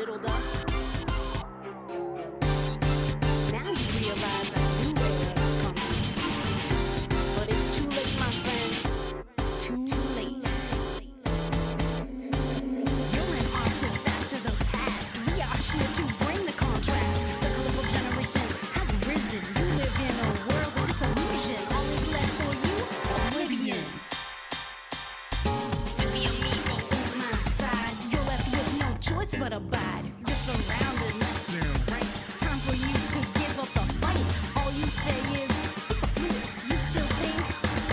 belittled us. Now you realize I knew where that was coming. But it's too late, my friend. Too late. You're an artifact of the past. We are here to bring the contrast. The colorful generation has risen. You live in a world of disillusion. All is left for you, oblivion. But abide, you're surrounded, left and right. Time for you to give up the fight. All you say is superfluous. You still think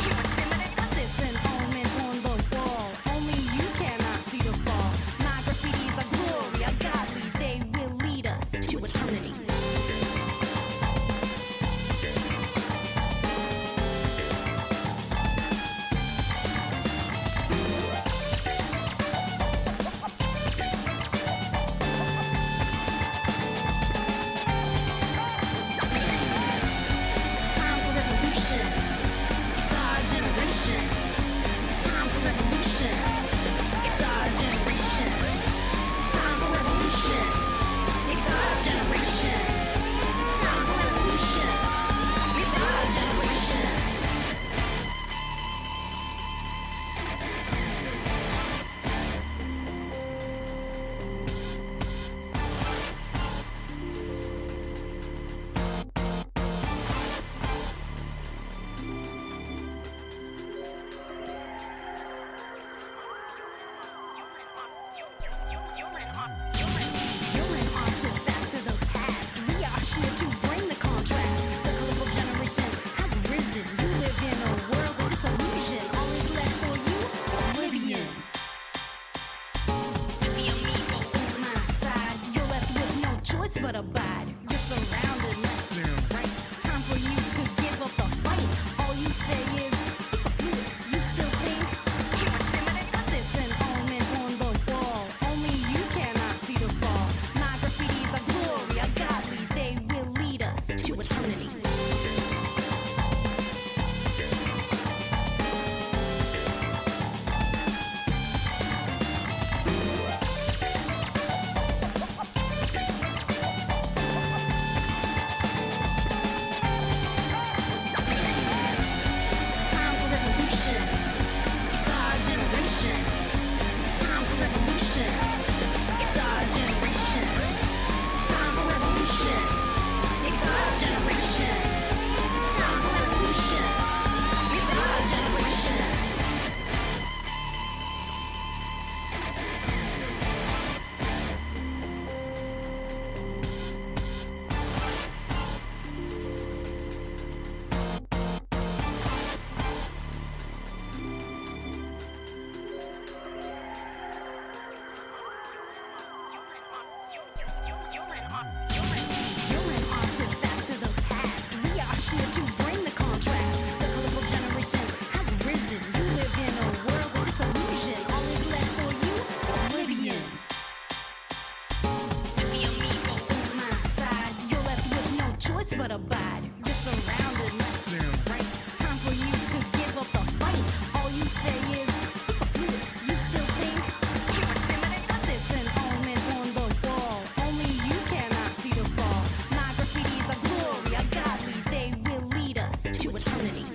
you're intimidated? It's an omen on the wall. Only you cannot see the fall. My graffitis are glory, are godly. They will lead us to eternity. But abide, you're surrounded, left and right. Time for you to give up the fight. All you say is superfluous. You still think you're intimidated? It's an omen on the wall. Only you cannot see the fall. My graffitis are glory, are godly. They will lead us to eternity. But abide, you're surrounded, left and right. Time for you to give up the fight. All you say is superfluous. You still think you're intimidated? It's an omen on the wall. Only you cannot see the fall. My graffitis are glory, are godly. They will lead us to eternity.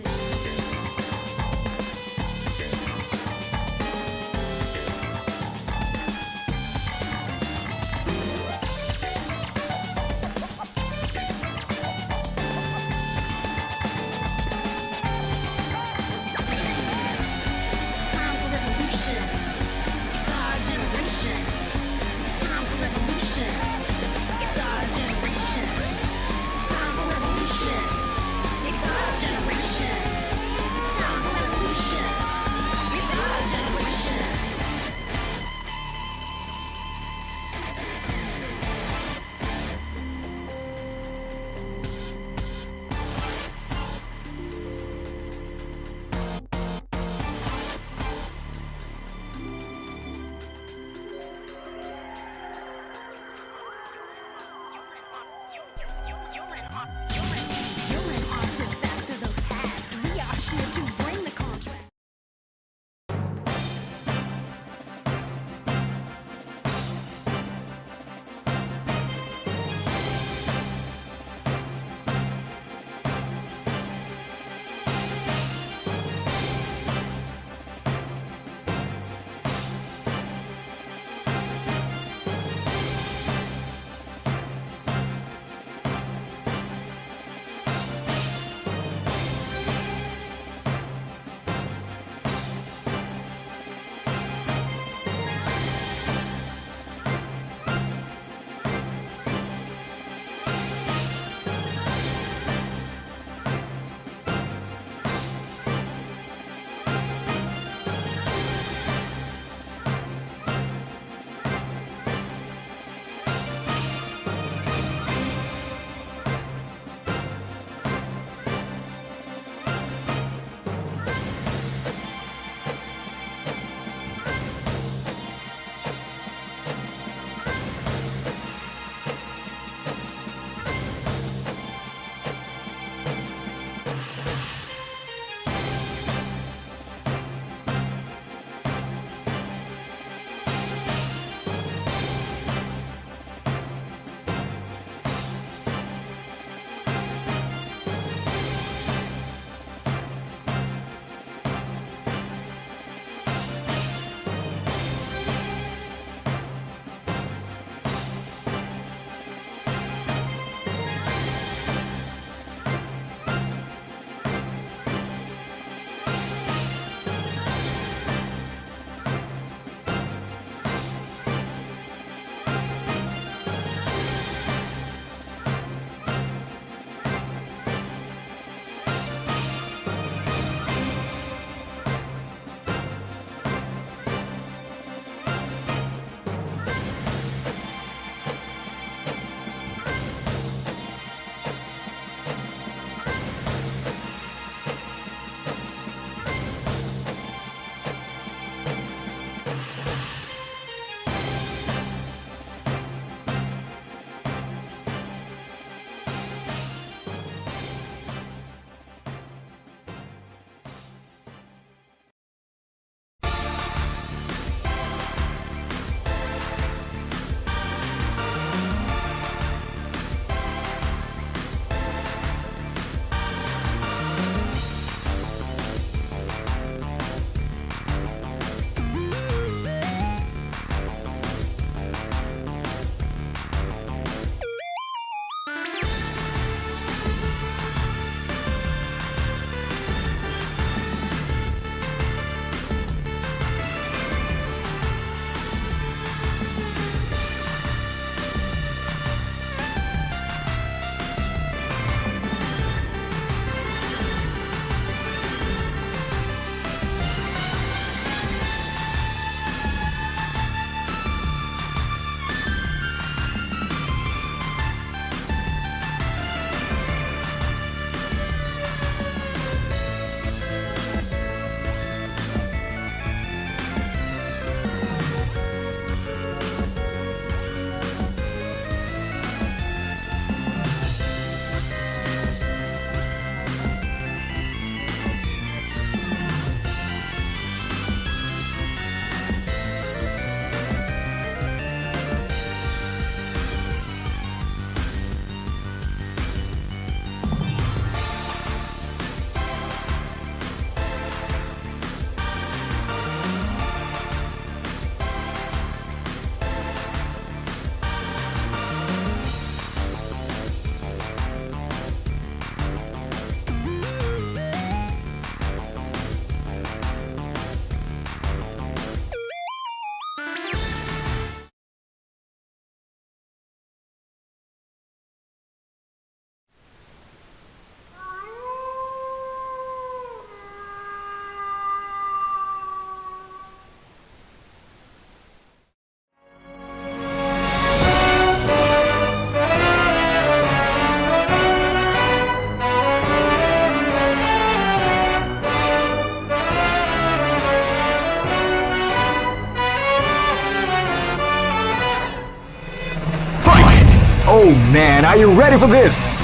Man, are you ready for this?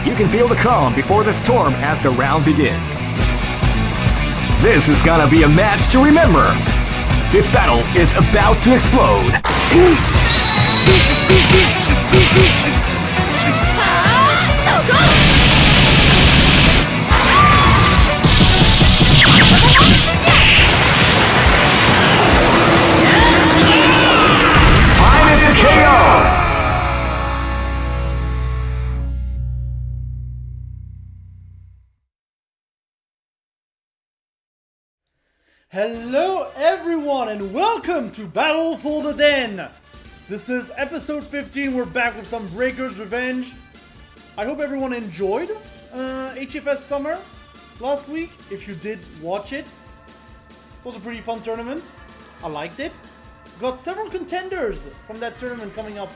You can feel the calm before the storm as the round begins. This is gonna be a match to remember. This battle is about to explode. Finest KO! Hello everyone and welcome to Battle for the Den! This is episode 15, we're back with some Breakers Revenge. I hope everyone enjoyed HFS Summer last week. If you did watch it, it was a pretty fun tournament. I liked it. Got several contenders from that tournament coming up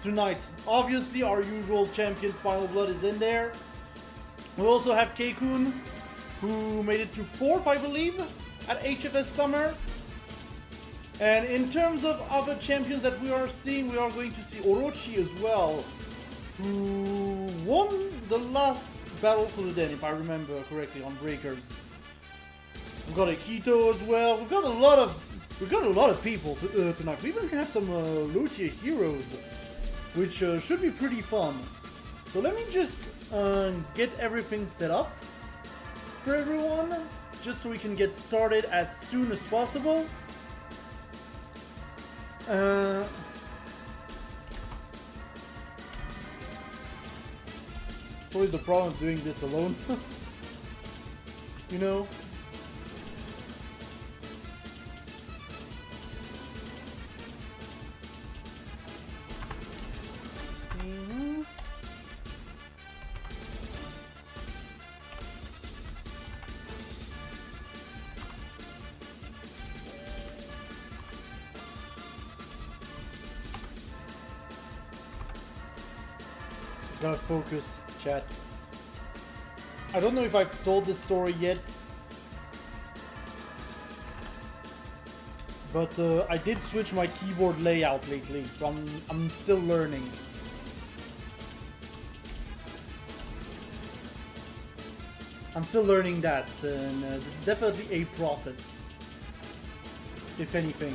tonight. Obviously our usual champion Spinal Blood is in there. We also have Keikun, who made it to 4th, I believe, at HFS Summer. And in terms of other champions that we are seeing, we are going to see Orochi as well, who won the last Battle for the Den, if I remember correctly, on Breakers. We've got Akito as well. We've got a lot of people tonight. We even have some low tier heroes, which should be pretty fun. So let me just get everything set up for everyone, just so we can get started as soon as possible. Always the problem of doing this alone. You know? Gotta focus, chat. I don't know if I've told this story yet, but I did switch my keyboard layout lately, so I'm still learning. I'm still learning that, and this is definitely a process, if anything.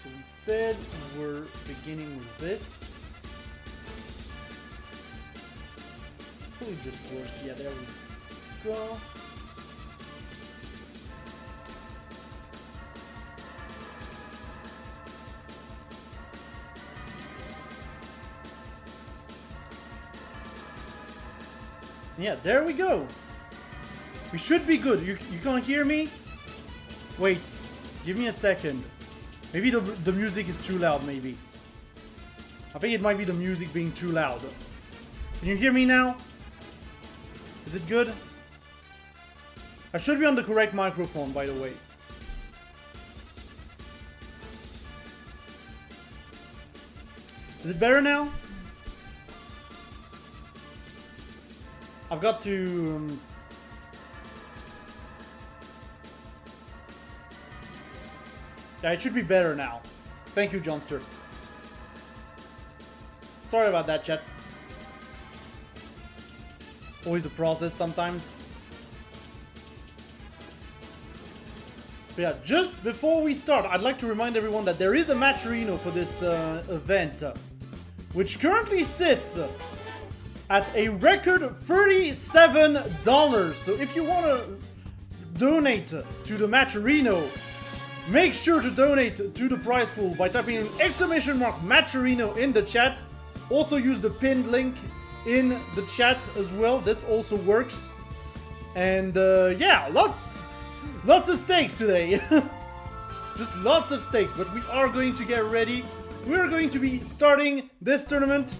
So we said we're beginning with this. Probably just worse. Yeah, there we go. Yeah, there we go. We should be good. You can't hear me? Wait, give me a second. Maybe the music is too loud, maybe. I think it might be the music being too loud. Can you hear me now? Is it good? I should be on the correct microphone, by the way. Is it better now? I've got to... Yeah, it should be better now. Thank you, Johnster. Sorry about that, chat. Always a process sometimes. But yeah, just before we start, I'd like to remind everyone that there is a matcherino for this event, which currently sits at a record $37. So if you want to donate to the matcherino, make sure to donate to the prize pool by typing in !matcherino in the chat. Also use the pinned link in the chat as well. This also works. And yeah, lots of stakes today. Just lots of stakes, but we are going to get ready. We are going to be starting this tournament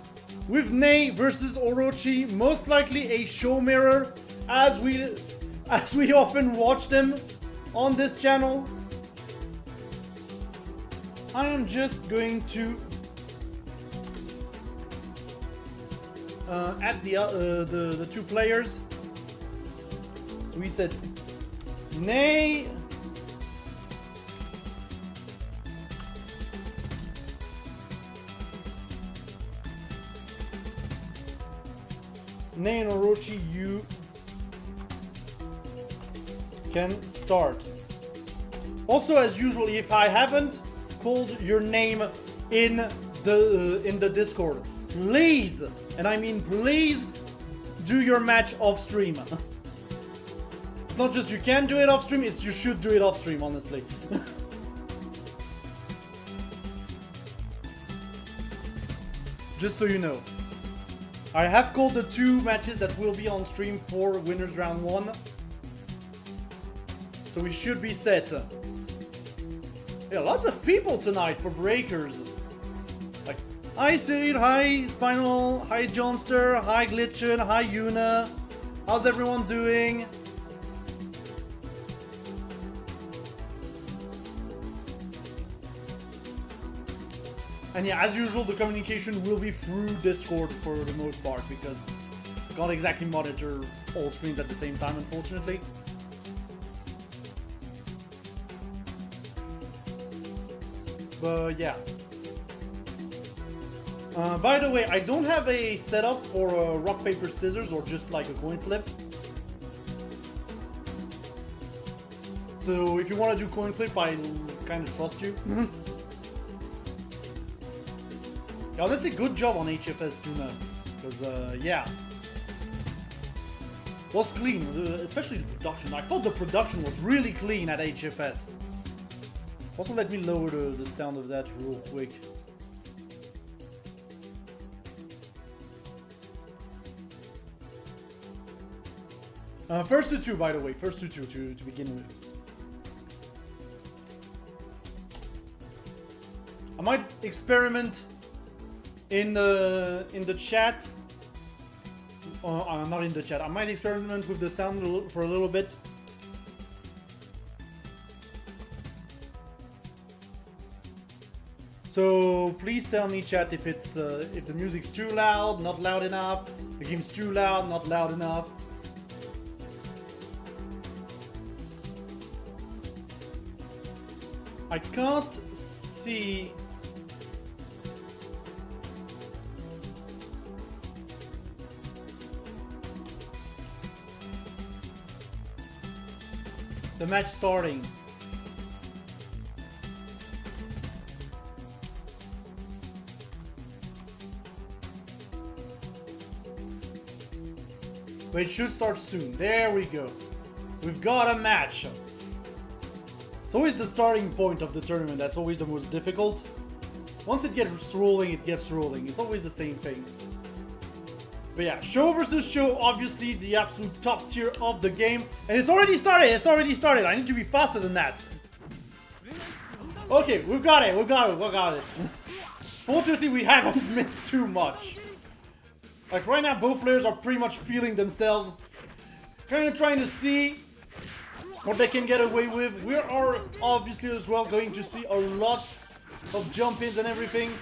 with Nei versus Orochi, most likely a show mirror, as we often watch them on this channel. I am just going to add the two players. We said Nei Nei and Orochi, you can start. Also, as usual, if I haven't called your name in the Discord, please, and I mean please, do your match off stream. It's not just you can do it off stream, it's you should do it off stream, honestly. Just so you know. I have called the 2 matches that will be on stream for winners round 1. So we should be set. Yeah, lots of people tonight for breakers. Like, hi Sid, hi Spinal, hi Johnster, hi Glitchin, hi Yuna. How's everyone doing? And yeah, as usual, the communication will be through Discord for the most part, because I can't exactly monitor all screens at the same time, unfortunately. But yeah. By the way, I don't have a setup for rock, paper, scissors, or just like a coin flip. So if you want to do coin flip, I kind of trust you. Yeah, honestly, good job on HFS Tuna. Because, yeah. Was clean, especially the production. I thought the production was really clean at HFS. Also, let me lower the sound of that real quick. First to 2, by the way. First to 2 to begin with. I might experiment in the chat. Not in the chat. I might experiment with the sound for a little bit. So please tell me, chat, if it's if the music's too loud, not loud enough, the game's too loud, not loud enough. I can't see. The match starting. But it should start soon. There we go. We've got a match. It's always the starting point of the tournament that's always the most difficult. Once it gets rolling, it gets rolling. It's always the same thing. But yeah, show versus show, obviously the absolute top tier of the game. And it's already started, it's already started. I need to be faster than that. Okay, we've got it, we've got it, we've got it. Fortunately, we haven't missed too much. Like right now, both players are pretty much feeling themselves. Kind of trying to see what they can get away with. We are obviously as well going to see a lot of jump-ins and everything.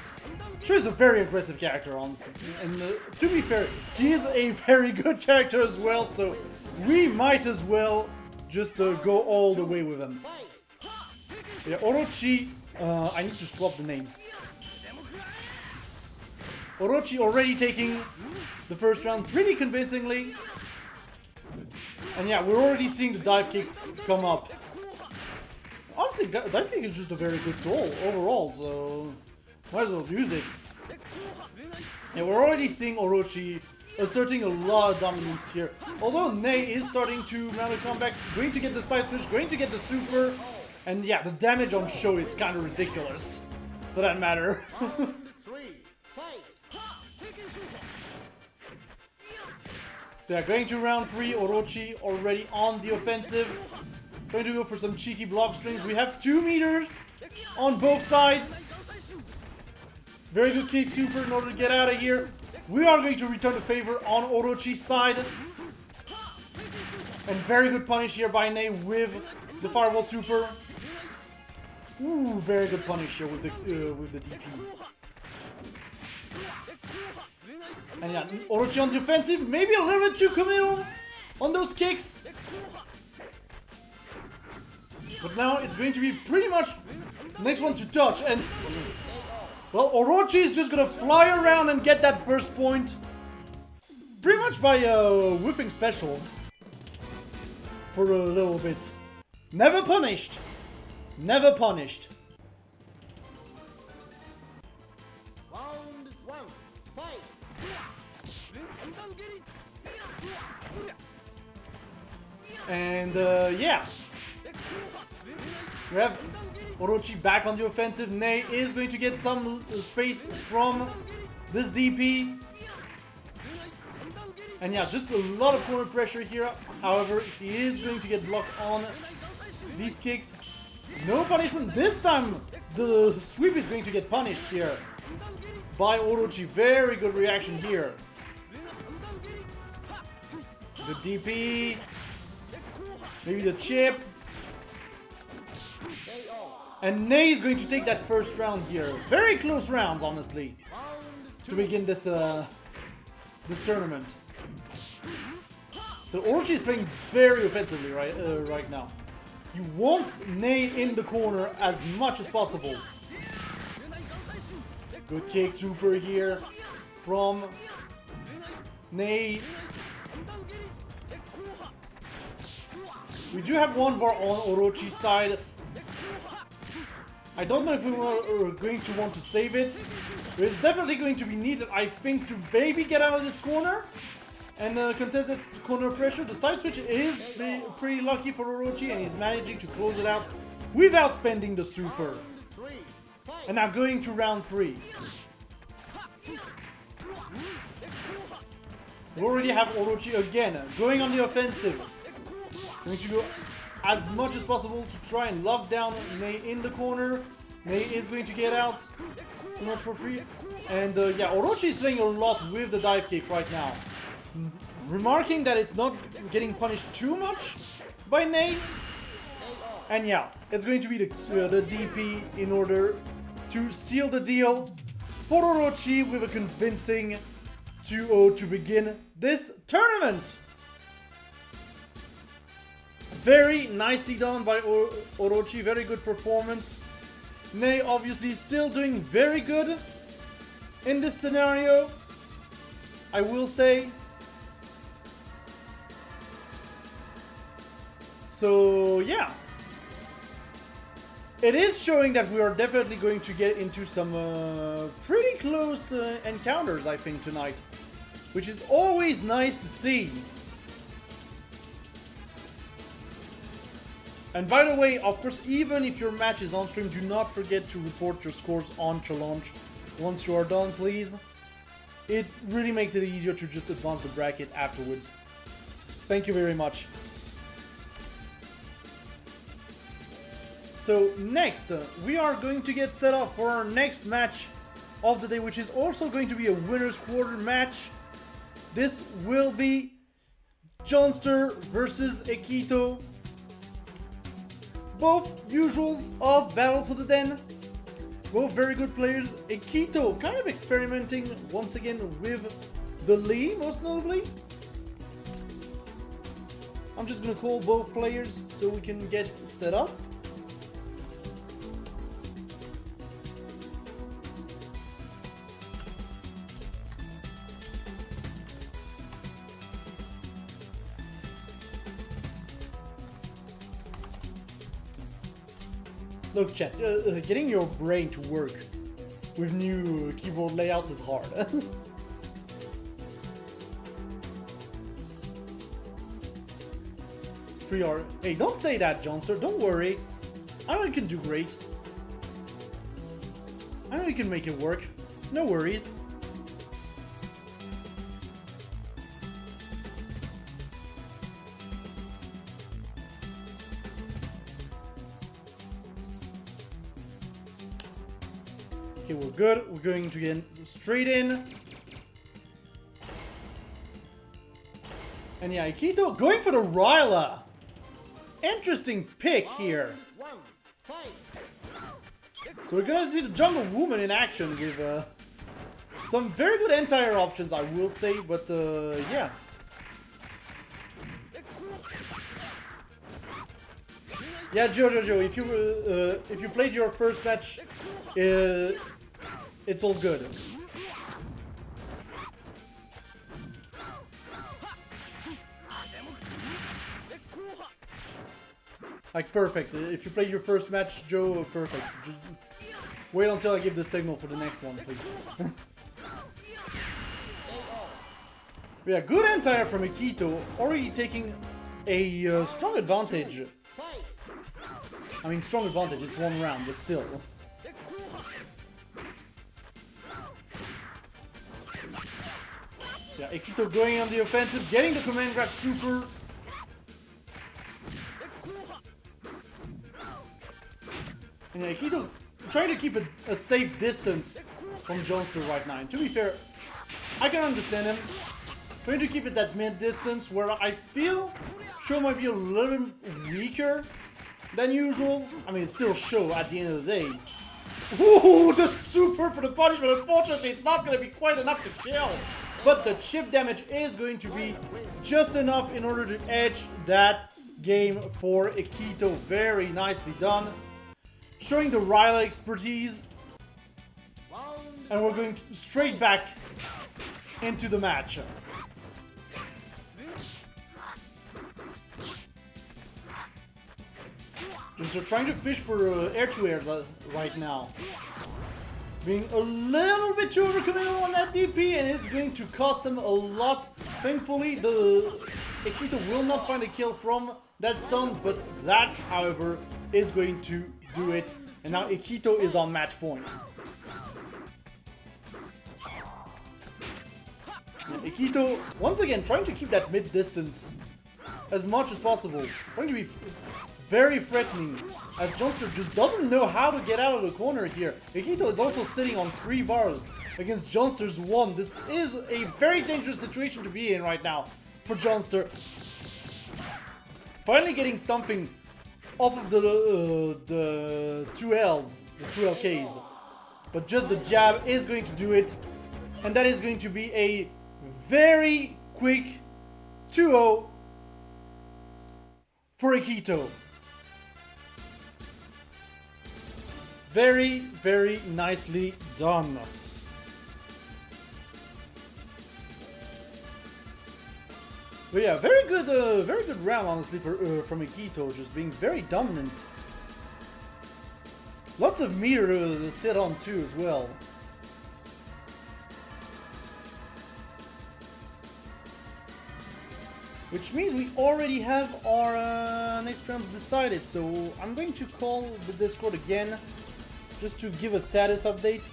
Sure, he's a very aggressive character, honestly. And to be fair, he is a very good character as well, so we might as well just go all the way with him. Yeah, Orochi, I need to swap the names. Orochi already taking the first round pretty convincingly. And yeah, we're already seeing the dive kicks come up. Honestly, dive kick is just a very good tool overall, so might as well use it. Yeah, we're already seeing Orochi asserting a lot of dominance here. Although Nei is starting to mount a comeback, going to get the side switch, going to get the super. And yeah, the damage on show is kind of ridiculous, for that matter. So yeah, going to round 3, Orochi already on the offensive. Trying to go for some cheeky block strings. We have 2 meters on both sides. Very good kick super in order to get out of here. We are going to return the favor on Orochi's side. And very good punish here by Nei with the fireball super. Ooh, very good punish here with the DP. And yeah, Orochi on the offensive, maybe a little bit too committal on those kicks. But now it's going to be pretty much the next one to touch. And well, Orochi is just gonna fly around and get that first point. Pretty much by whiffing specials for a little bit. Never punished. Never punished. Round one, fight. And yeah. We have Orochi back on the offensive. Nei is going to get some space from this DP. And yeah, just a lot of corner pressure here. However, he is going to get blocked on these kicks. No punishment. This time, the sweep is going to get punished here by Orochi. Very good reaction here. The DP. Maybe the chip. And Nei is going to take that first round here. Very close rounds, honestly, to begin this this tournament. So Orochi is playing very offensively right now. He wants Nei in the corner as much as possible. Good kick super here from Nei. We do have one bar on Orochi's side. I don't know if we are going to want to save it, but it's definitely going to be needed, I think, to maybe get out of this corner and contest this corner pressure. The side switch is pretty lucky for Orochi, and he's managing to close it out without spending the super. And now going to round 3. We already have Orochi again going on the offensive. Going to go as much as possible to try and lock down Nei in the corner. Nei is going to get out. Too much for free. And yeah, Orochi is playing a lot with the dive kick right now. Remarking that it's not getting punished too much by Nei. And yeah, it's going to be the DP in order to seal the deal for Orochi with a convincing 2-0 to begin this tournament. Very nicely done by Orochi, very good performance. Nei obviously still doing very good in this scenario, I will say. So yeah, it is showing that we are definitely going to get into some pretty close encounters, I think, tonight, which is always nice to see. And by the way, of course, even if your match is on stream, do not forget to report your scores on Challenge once you are done, please. It really makes it easier to just advance the bracket afterwards. Thank you very much. So next, we are going to get set up for our next match of the day, which is also going to be a winner's quarter match. This will be Johnster versus Akito. Both usuals of Battle for the Den. Both very good players. Akito kind of experimenting once again with the Lee, most notably. I'm just gonna call both players so we can get set up. Look, chat, getting your brain to work with new keyboard layouts is hard. 3R. Hey, don't say that, Johnster. Don't worry. I know you can do great. I know you can make it work. No worries. Okay, we're good. We're going to get straight in. And yeah, Akito going for the Ryla. Interesting pick here. So we're gonna see the Jungle Woman in action with some very good anti-air options, I will say, but yeah. Yeah, Jojo, if you played your first match, it's all good. Like, perfect. If you play your first match, Joe, perfect. Just wait until I give the signal for the next one, please. Yeah, good anti-air from Akito, already taking a strong advantage. I mean, strong advantage, it's one round, but still. Yeah, Akito going on the offensive, getting the command grab super. And Akito trying to keep a safe distance from Johnster right now. And to be fair, I can understand him. Trying to keep it that mid-distance where I feel Sho might be a little weaker than usual. I mean, it's still Sho at the end of the day. Ooh, the super for the punishment. Unfortunately, it's not going to be quite enough to kill. But the chip damage is going to be just enough in order to edge that game for Akito. Very nicely done. Showing the Ryla expertise. And we're going straight back into the match. So trying to fish for air-to-airs right now. Being a little bit too overcommittal on that DP, and it's going to cost him a lot. Thankfully, the Akito will not find a kill from that stun, but that, however, is going to do it. And now Akito is on match point. And Akito, once again, trying to keep that mid-distance as much as possible. Trying to be very threatening, as Johnster just doesn't know how to get out of the corner here. Akito is also sitting on 3 bars against Johnster's 1. This is a very dangerous situation to be in right now for Johnster. Finally getting something off of the 2 Ls, the 2 LKs. But just the jab is going to do it. And that is going to be a very quick 2-0 for Akito. Very, very nicely done. But yeah, very good round, honestly, from Akito, just being very dominant. Lots of meter to sit on too, as well. Which means we already have our next rounds decided. So I'm going to call the Discord again, just to give a status update.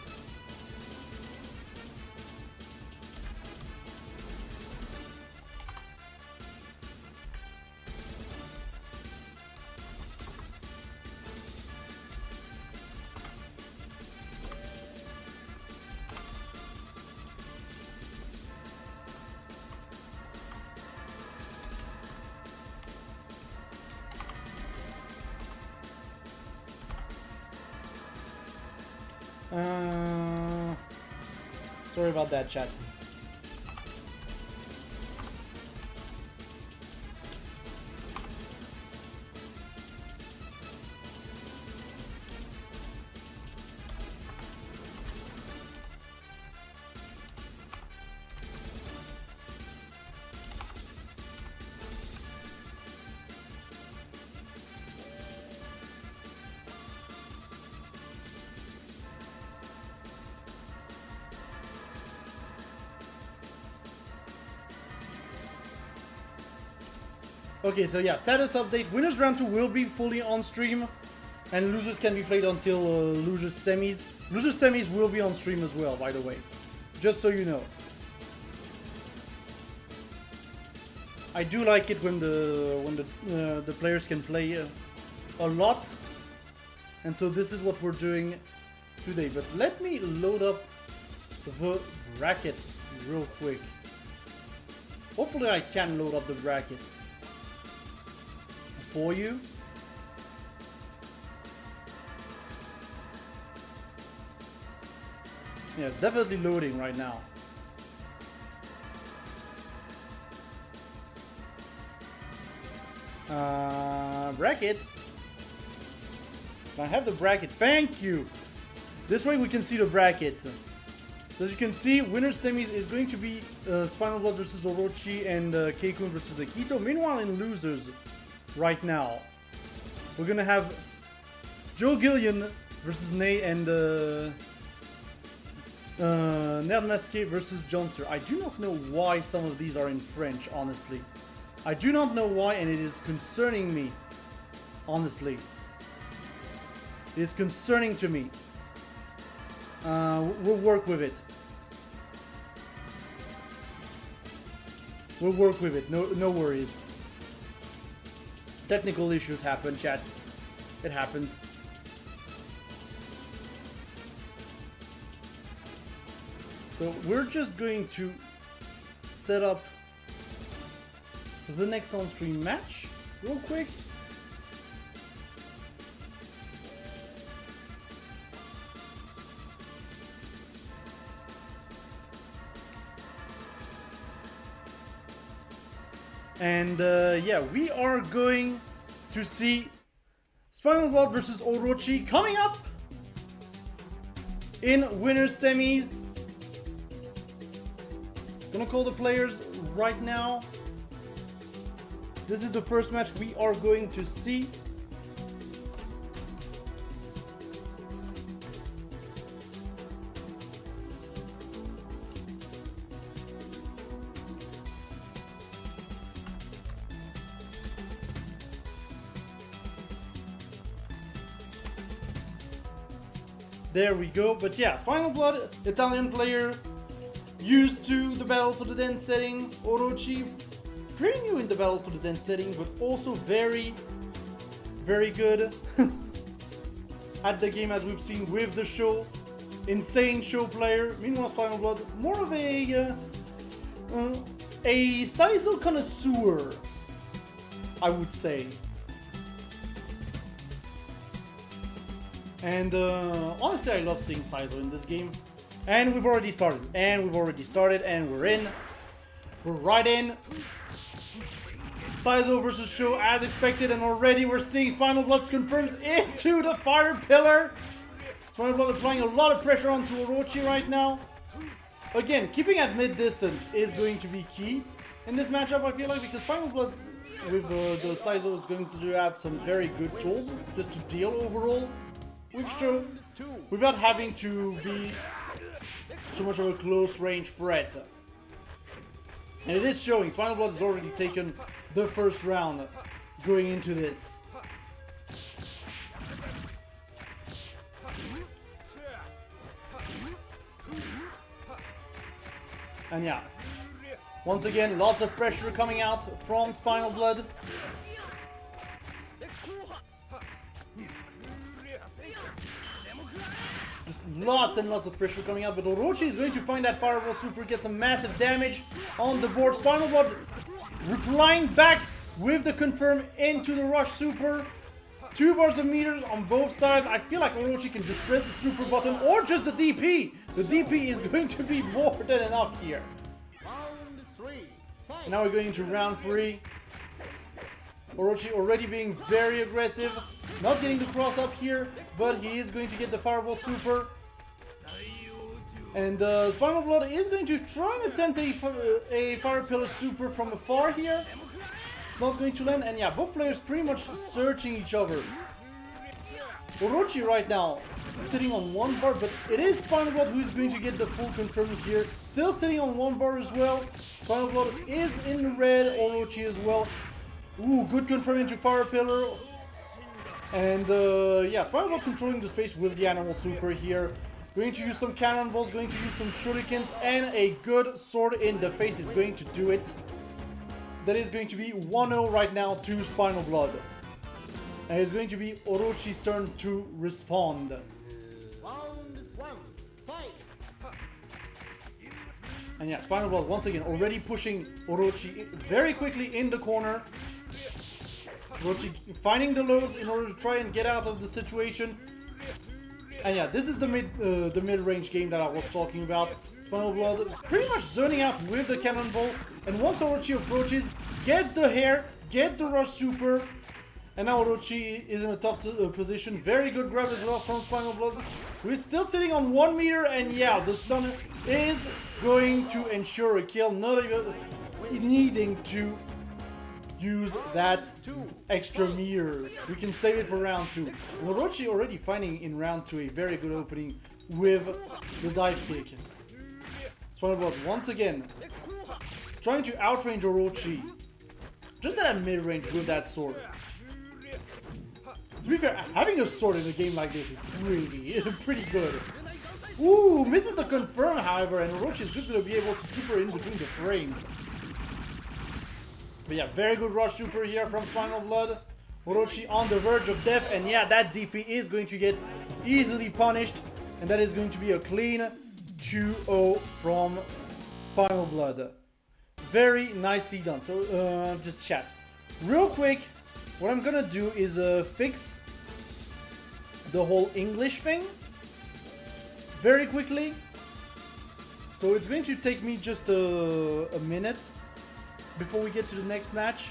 Sorry about that, chat. Okay, so yeah, status update. Winners round 2 will be fully on stream, and losers can be played until losers semis. Losers semis will be on stream as well, by the way, just so you know. I do like it when the players can play a lot, and so this is what we're doing today. But let me load up the bracket real quick. Hopefully, I can load up the bracket for you. Yeah, it's definitely loading right now. Bracket. I have the bracket. Thank you. This way we can see the bracket. So as you can see, winner semis is going to be Spinal Blood versus Orochi and Keikun versus Akito. Meanwhile, in losers, right now. We're gonna have Joe Gillian versus Ney and Ned Mesquet versus Johnster. I do not know why some of these are in French, honestly. I do not know why, and it is concerning me. Honestly. It is concerning to me. We'll work with it. We'll work with it. No worries. Technical issues happen, chat. It happens. So we're just going to set up the next on-stream match real quick. And yeah, we are going to see Spinal Blood versus Orochi coming up in winners semis. Gonna call the players right now. This is the first match we are going to see. There we go. But yeah, Spinal Blood, Italian player, used to the Battle for the Den setting. Orochi, pretty new in the Battle for the Den setting, but also very, very good at the game, as we've seen with the show. Insane show player. Meanwhile, Spinal Blood, more of a Saizo connoisseur, I would say. And honestly, I love seeing Saizo in this game. And we've already started. And we're in. We're right in. Saizo versus Sho as expected, and already we're seeing Spinal Blood confirms into the fire pillar. Spinal Blood applying a lot of pressure onto Orochi right now. Again, keeping at mid-distance is going to be key in this matchup, I feel like, because Spinal Blood with the Saizo is going to have some very good tools just to deal overall with Sho without having to be too much of a close range threat. And it is showing. Spinal Blood has already taken the first round going into this. And yeah, once again, lots of pressure coming out from Spinal Blood. Just lots and lots of pressure coming out, but Orochi is going to find that Fireball Super, get some massive damage on the board. Spinal Blood replying back with the confirm into the Rush Super. 2 bars of meters on both sides. I feel like Orochi can just press the Super button or just the DP. The DP is going to be more than enough here. And now we're going into round 3. Orochi already being very aggressive. Not getting the cross up here, but he is going to get the Fireball Super. And Spinal Blood is going to try and attempt a Fire Pillar Super from afar here. It's not going to land, and yeah, both players pretty much searching each other. Orochi right now sitting on 1 bar, but it is Spinal Blood who is going to get the full confirm here. Still sitting on 1 bar as well. Spinal Blood is in the red, Orochi as well. Ooh, good confirm into Fire Pillar. And yeah, Spinal Blood controlling the space with the Animal Super here. Going to use some cannonballs, going to use some shurikens, and a good sword in the face is going to do it. That is going to be 1-0 right now to Spinal Blood. And it's going to be Orochi's turn to respond. Round 1, fight! And yeah, Spinal Blood once again already pushing Orochi very quickly in the corner. Orochi finding the lows in order to try and get out of the situation. And yeah, this is the mid-range game that I was talking about. Spinal Blood pretty much zoning out with the cannonball. And once Orochi approaches, gets the hair, gets the Rush Super. And now Orochi is in a tough position. Very good grab as well from Spinal Blood, who is still sitting on 1 meter. And yeah, the stunner is going to ensure a kill, not even needing to use that extra meter. We can save it for round 2. And Orochi already finding in round 2 a very good opening with the dive kick. Spinal Blood once again trying to outrange Orochi just at a mid-range with that sword. To be fair, having a sword in a game like this is pretty good. Ooh, misses the confirm, however, and Orochi is just going to be able to super in between the frames. But yeah, very good rush super here from Spinal Blood. Orochi on the verge of death, and yeah, that DP is going to get easily punished, and that is going to be a clean 2-0 from Spinal Blood. Very nicely done. So, just chat. Real quick, what I'm gonna do is fix the whole English thing very quickly. So it's going to take me just a minute before we get to the next match.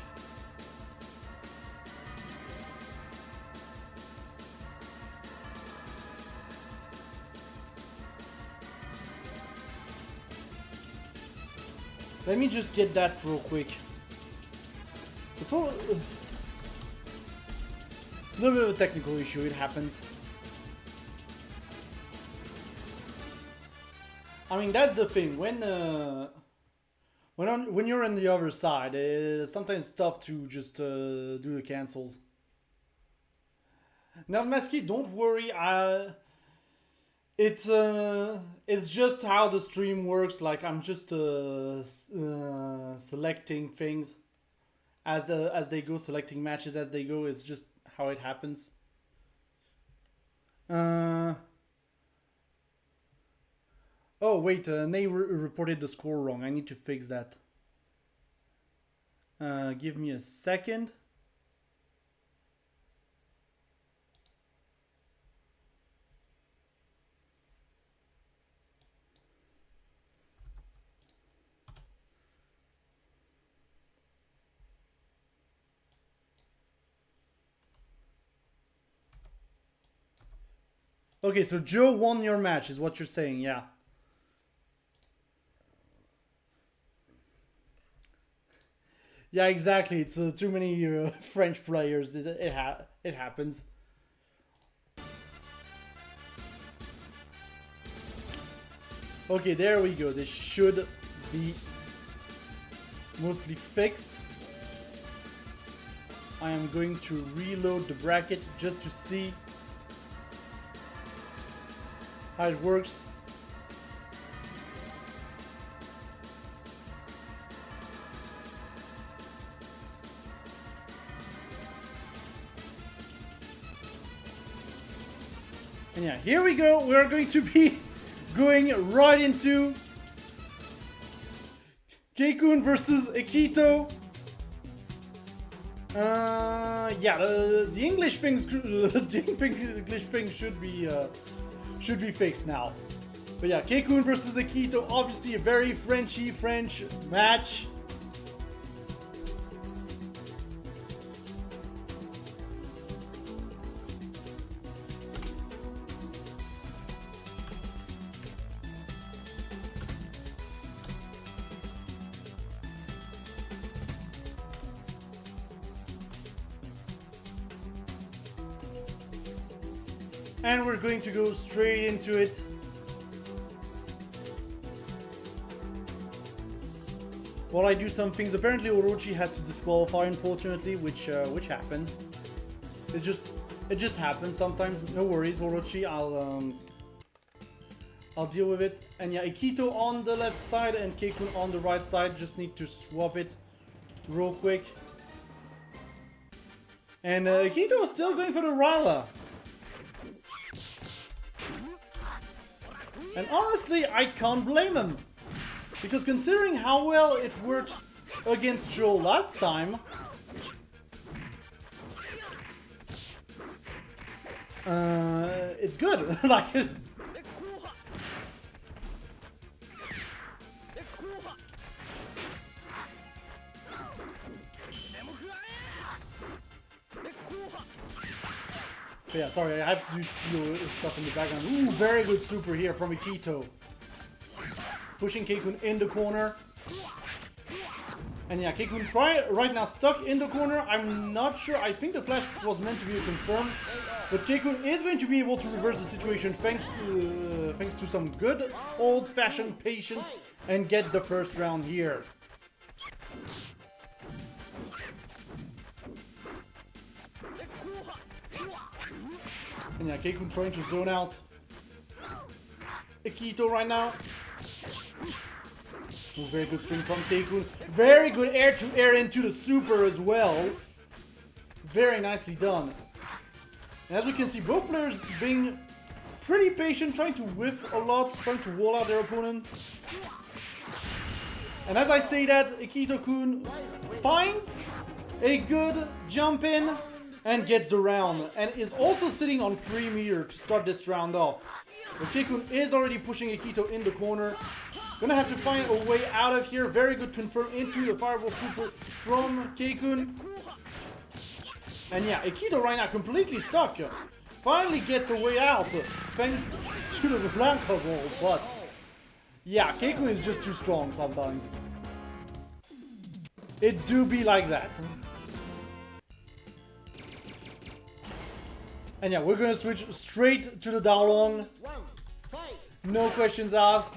Let me just get that real quick. It's all a little bit of a technical issue, it happens. I mean, that's the thing, when you're on the other side, it's sometimes tough to just do the cancels. Now, Masky, don't worry, it's just how the stream works. Like, I'm just selecting things as they go, selecting matches as they go. It's just how it happens. Oh wait, Nay reported the score wrong. I need to fix that. Give me a second. Okay, so Joe won your match, is what you're saying, yeah. Yeah, exactly. It's too many French players. It happens. Okay, there we go. This should be mostly fixed. I am going to reload the bracket just to see how it works. And yeah, here we go. We're going to be going right into Keikun versus Akito. Yeah, the English things, the English thing should be fixed now. But yeah, Keikun versus Akito, obviously a very French match. And we're going to go straight into it. While I do some things, apparently Orochi has to disqualify, unfortunately, which happens. It just happens sometimes. No worries, Orochi. I'll deal with it. And yeah, Akito on the left side and Keikun on the right side. Just need to swap it real quick. And Akito is still going for the Rala. And honestly, I can't blame him. Because considering how well it worked against Joe last time, it's good. Like, yeah, sorry, I have to do stuff in the background. Ooh, very good super here from Akito. Pushing Keikun in the corner. And yeah, Keikun right now stuck in the corner. I'm not sure. I think the flash was meant to be a confirm. But Keikun is going to be able to reverse the situation thanks to some good old-fashioned patience and get the first round here. And yeah, Keikun trying to zone out Akito right now. Ooh, very good string from Keikun. Very good air-to-air into the super as well. Very nicely done. And as we can see, both players being pretty patient, trying to whiff a lot, trying to wall out their opponent. And as I say that, Akito-kun finds a good jump in and gets the round. And is also sitting on 3 meter to start this round off. But Keikun is already pushing Akito in the corner. Gonna have to find a way out of here. Very good confirm into the Fireball Super from Keikun. And yeah, Akito right now completely stuck. Finally gets a way out thanks to the Blanca roll. But yeah, Keikun is just too strong sometimes. It do be like that. And yeah, we're gonna switch straight to the Daolong. No questions asked.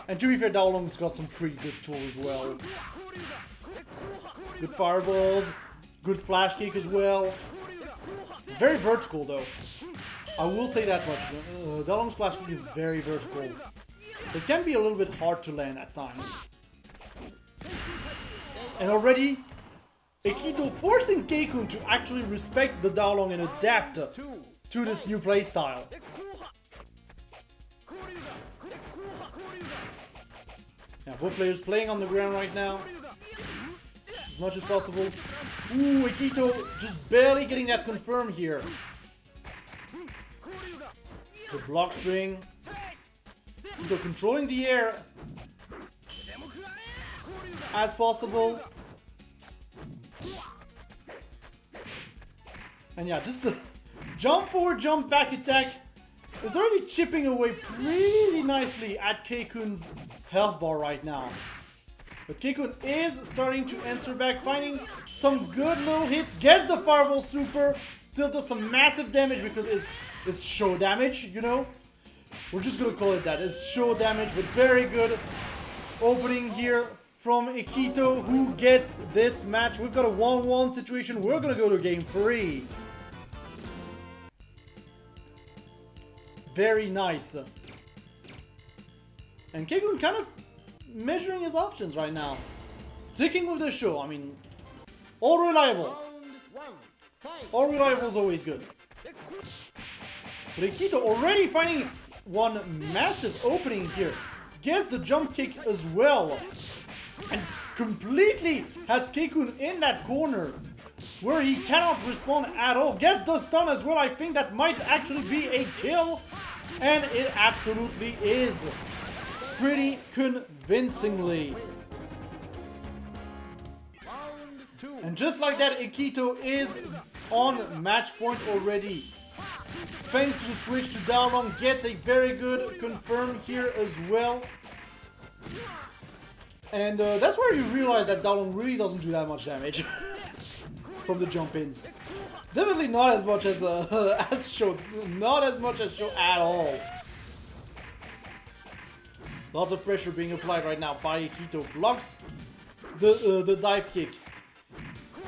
And to be fair, Daolong's got some pretty good tools as well. Good fireballs, good flash kick as well. Very vertical though. I will say that much. Daolong's flash kick is very vertical. It can be a little bit hard to land at times. And already, Akito forcing Keikun to actually respect the Daolong and adapt to this new playstyle. Yeah, both players playing on the ground right now. As much as possible. Ooh, Akito just barely getting that confirmed here. The block string. Akito controlling the air as possible. And yeah, just a jump forward, jump back attack is already chipping away pretty nicely at Keikun's health bar right now. But Keikun is starting to answer back, finding some good little hits, gets the Fireball Super, still does some massive damage because it's show damage, you know? We're just gonna call it that, it's show damage, but very good opening here from Akito, who gets this match. We've got a 1-1 situation, we're gonna go to game 3. Very nice. And Keikun kind of measuring his options right now. Sticking with the show, I mean, all reliable. All reliable is always good. But Akito already finding one massive opening here. Gets the jump kick as well. And completely has Keikun in that corner where he cannot respond at all. Gets the stun as well. I think that might actually be a kill. And it absolutely is. Pretty convincingly. And just like that, Akito is on match point already. Thanks to the switch to Daolong, gets a very good confirm here as well. And that's where you realize that Daolong really doesn't do that much damage from the jump-ins. Definitely not as much as Show, not as much as Show at all. Lots of pressure being applied right now by Akito. Blocks the dive kick.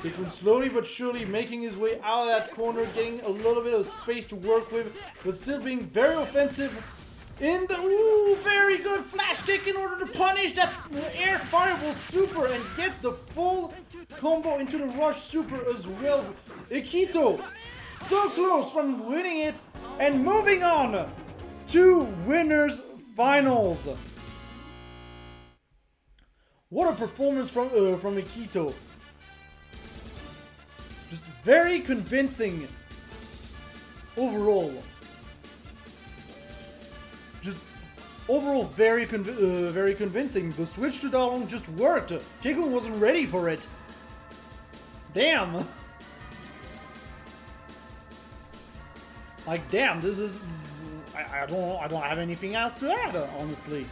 Keikun slowly but surely making his way out of that corner, getting a little bit of space to work with, but still being very offensive. In the very good flash kick in order to punish that air fireball super, and gets the full combo into the rush super as well. Akito so close from winning it and moving on to winners finals. What a performance from Akito. Just very convincing overall. Just overall very convincing. The switch to Daolong just worked. Keikun wasn't ready for it. Damn. Like damn, this is I don't have anything else to add, honestly.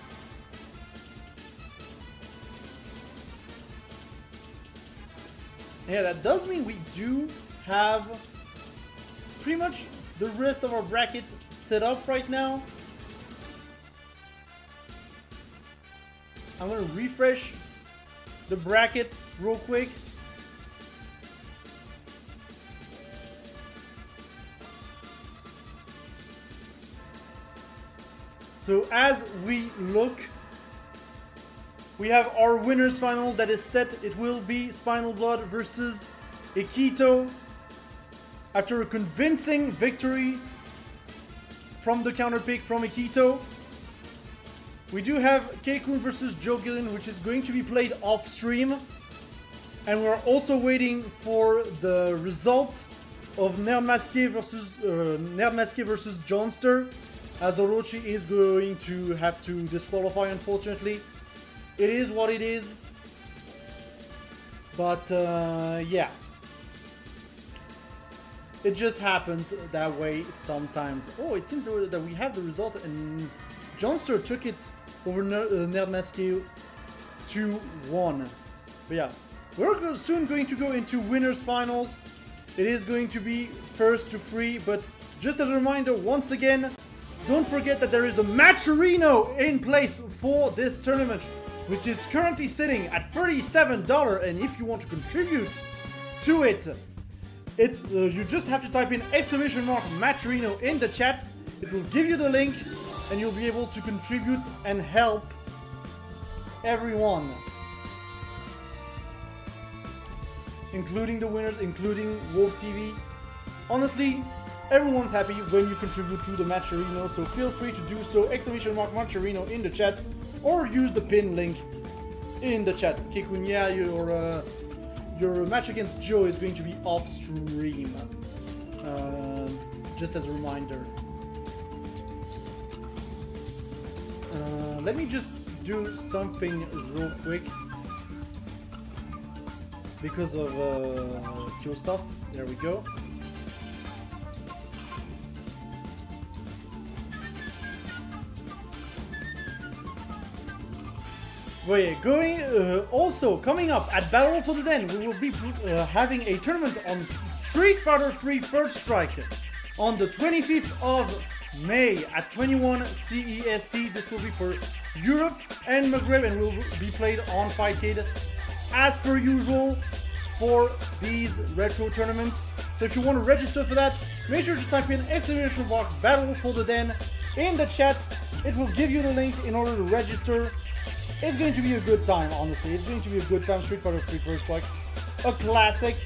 Yeah, that does mean we do have pretty much the rest of our bracket set up right now. I'm gonna refresh the bracket real quick. So as we look, we have our winners finals that is set. It will be Spinal Blood versus Akito. After a convincing victory from the counter pick from Akito. We do have Keikun versus Joe Gillen, which is going to be played off stream. And we're also waiting for the result of Nerd Masqué versus Johnster, as Orochi is going to have to disqualify, unfortunately. It is what it is. But yeah. It just happens that way sometimes. Oh, it seems that we have the result, and Johnster took it over Nerd Masqué 2-1. But yeah, we're soon going to go into winners finals. It is going to be first to three, but just as a reminder, once again, don't forget that there is a Matcherino in place for this tournament, which is currently sitting at $37, and if you want to contribute to it, you just have to type in !Matcherino in the chat. It will give you the link, and you'll be able to contribute and help everyone, including the winners, including Wolf TV. Honestly, everyone's happy when you contribute to the Matcherino, so feel free to do so. !Matcherino in the chat, or use the pin link in the chat. Kikunya, your match against Joe is going to be off stream. Just as a reminder. Let me just do something real quick because of Q stuff. There we go. Also coming up at Battle for the Den, we will be having a tournament on Street Fighter 3 First Strike on the 25th of May at 21 CEST. This will be for Europe and Maghreb, and will be played on Fightcade as per usual for these retro tournaments. So if you want to register for that, make sure to type in !Battle for the Den in the chat. It will give you the link in order to register. It's going to be a good time, honestly. It's going to be a good time. Street Fighter 3 First Strike, a classic,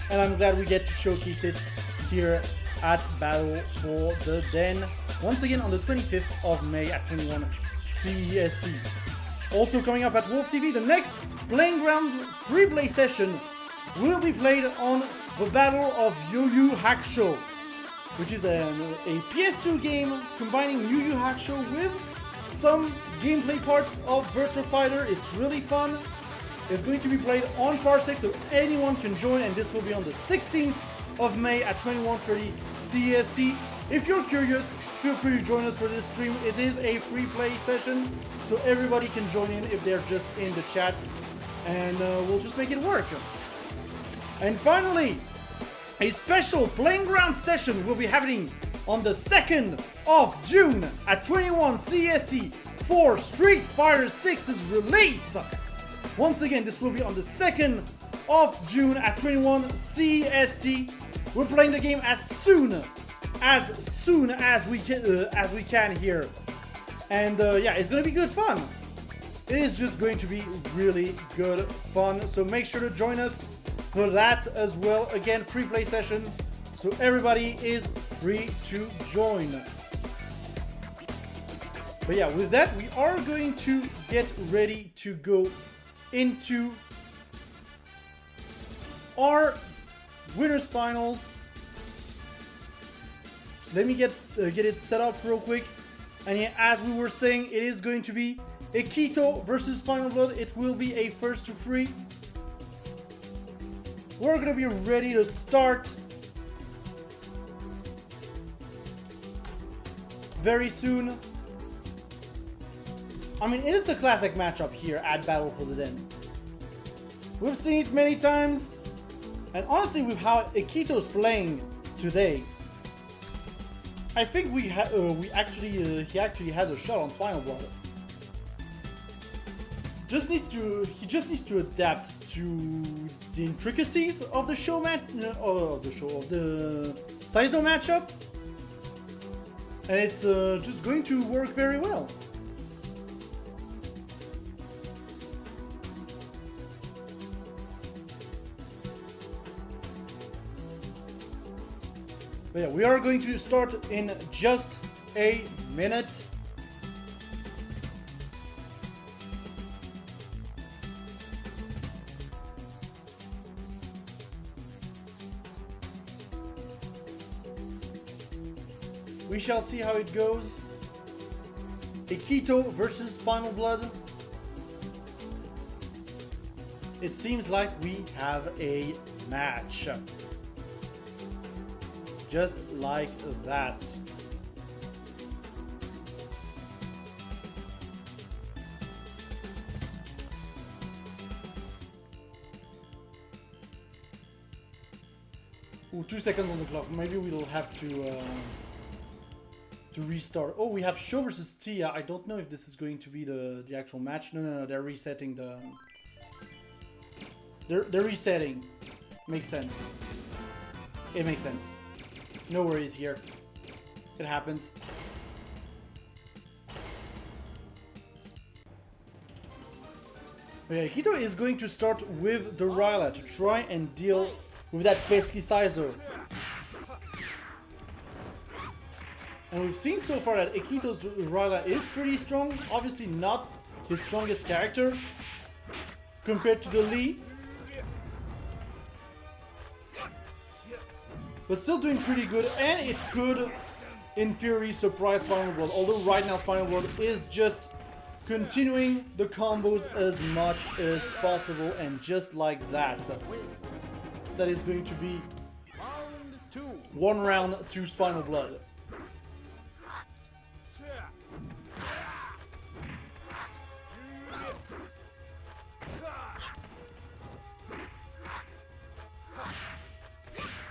and I'm glad we get to showcase it here at Battle for the Den. Once again on the 25th of May at 21 CEST. Also coming up at Wolf TV, the next Playing Grounds free play session will be played on the Battle of Yu Yu Hakusho, which is a PS2 game combining Yu Yu Hakusho with some gameplay parts of Virtua Fighter. It's really fun. It's going to be played on Parsec, so anyone can join, and this will be on the 16th of May at 21:30 CEST. If you're curious, feel free to join us for this stream. It is a free play session, so everybody can join in if they're just in the chat, and we'll just make it work. And finally, a special Playing Ground session will be happening on the 2nd of June at 21 CEST for Street Fighter 6's release. Once again, this will be on the 2nd of June at 21 CEST. We're playing the game as soon as we can here, and yeah, it's gonna be good fun. It is just going to be really good fun. So make sure to join us for that as well. Again, free play session, so everybody is free to join. But yeah, with that, we are going to get ready to go into our winners finals. So let me get it set up real quick. And yeah, as we were saying, it is going to be Akito versus Spinal Blood. It will be a first to three. We're gonna be ready to start very soon. I mean, it is a classic matchup here at Battle for the Den. We've seen it many times. And honestly, with how Akito's playing today, I think he actually has a shot on Final Blood. He just needs to adapt to the intricacies of the of the Saizo matchup, and it's just going to work very well. But yeah, we are going to start in just a minute. We shall see how it goes. Akito versus Spinal Blood. It seems like we have a match. Just like that. Ooh, 2 seconds on the clock. Maybe we'll have to restart. Oh, we have Sho versus Tia. I don't know if this is going to be the actual match. No, they're resetting the... They're resetting. Makes sense. It makes sense. No worries here. It happens. But yeah, Akito is going to start with the Ryla to try and deal with that pesky Saizo. And we've seen so far that Akito's Ryla is pretty strong. Obviously not his strongest character compared to the Lee. But still doing pretty good, and it could, in theory, surprise Spinal Blood. Although right now Spinal Blood is just continuing the combos as much as possible, and just like that. That is going to be 1 round to Spinal Blood.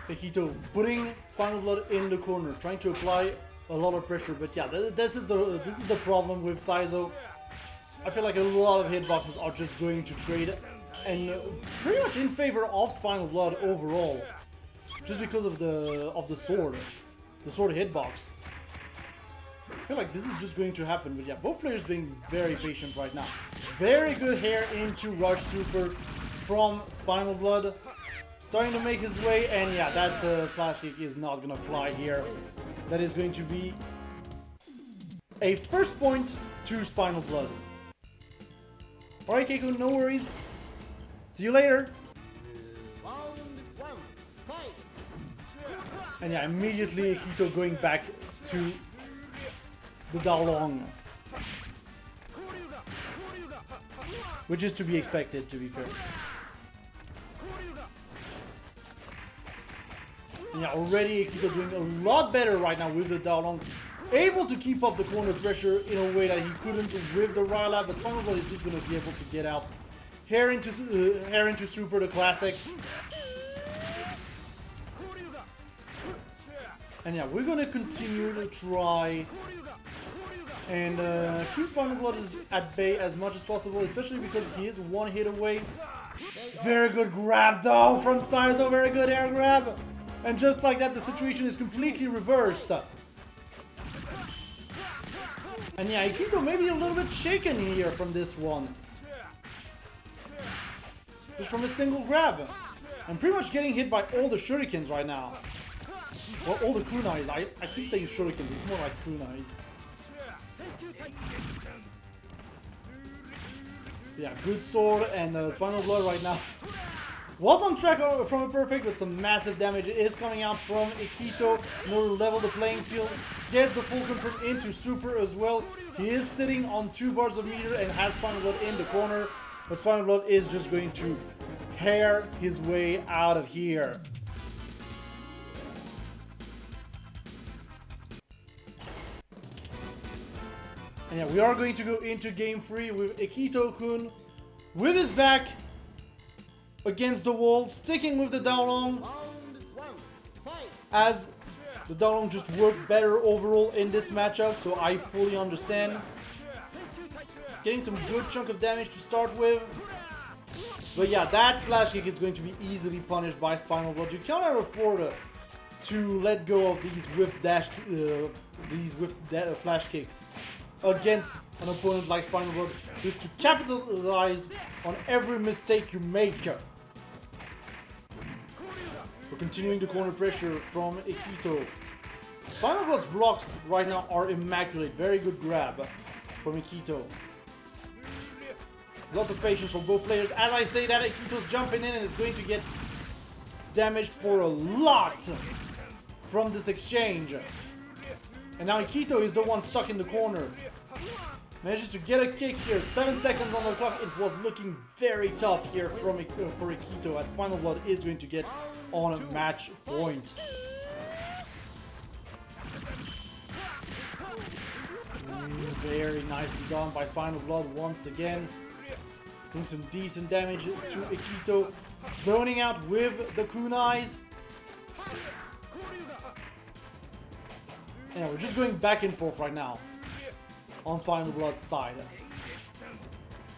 Akito putting Spinal Blood in the corner, trying to apply a lot of pressure. But yeah, this is the problem with Saizo. I feel like a lot of hitboxes are just going to trade, and pretty much in favor of Spinal Blood overall, just because of the sword hitbox. I feel like this is just going to happen. But yeah, both players being very patient right now. Very good hair into Rush Super from Spinal Blood. Starting to make his way, and yeah, that flash kick is not gonna fly here. That is going to be a first point to Spinal Blood. Alright, Keiko, no worries. See you later. And yeah, immediately Akito going back to the Daolong. Which is to be expected, to be fair. Yeah, already Akito doing a lot better right now with the Daolong. Able to keep up the corner pressure in a way that he couldn't with the Ryla, but Spinal Blood is just going to be able to get out. Hair into Super, the classic. And yeah, we're going to continue to try and keep Spinal Blood at bay as much as possible, especially because he is 1 hit away. Very good grab though from Saizo, very good air grab. And just like that, the situation is completely reversed. And yeah, Akito maybe a little bit shaken here from this one. Just from a single grab. I'm pretty much getting hit by all the shurikens right now. Well, all the kunais. I keep saying shurikens, it's more like kunais. Yeah, good sword, and Spinal Blood right now was on track from a perfect, but some massive damage is coming out from Akito. In order to level the playing field, gets the full confirm into Super as well. He is sitting on 2 bars of meter and has Spinal Blood in the corner, but Spinal Blood is just going to hair his way out of here. And yeah, we are going to go into game 3 with Akito-kun with his back against the wall, sticking with the down long, Round 1. Fight. as the down long just worked better overall in this matchup, so I fully understand. Getting some good chunk of damage to start with. But yeah, that flash kick is going to be easily punished by Spinal Blood. You cannot afford to let go of these flash kicks against an opponent like Spinal Blood, just to capitalize on every mistake you make. We're continuing the corner pressure from Akito. Spinal Blood's blocks right now are immaculate. Very good grab from Akito. Lots of patience from both players. As I say that, Akito's jumping in and is going to get damaged for a lot from this exchange. And now Akito is the one stuck in the corner. Manages to get a kick here. 7 seconds on the clock. It was looking very tough here for Akito, as Spinal Blood is going to get on a match point. Very nicely done by Spinal Blood once again. Doing some decent damage to Akito. Zoning out with the kunais. And we're just going back and forth right now on Spinal Blood's side.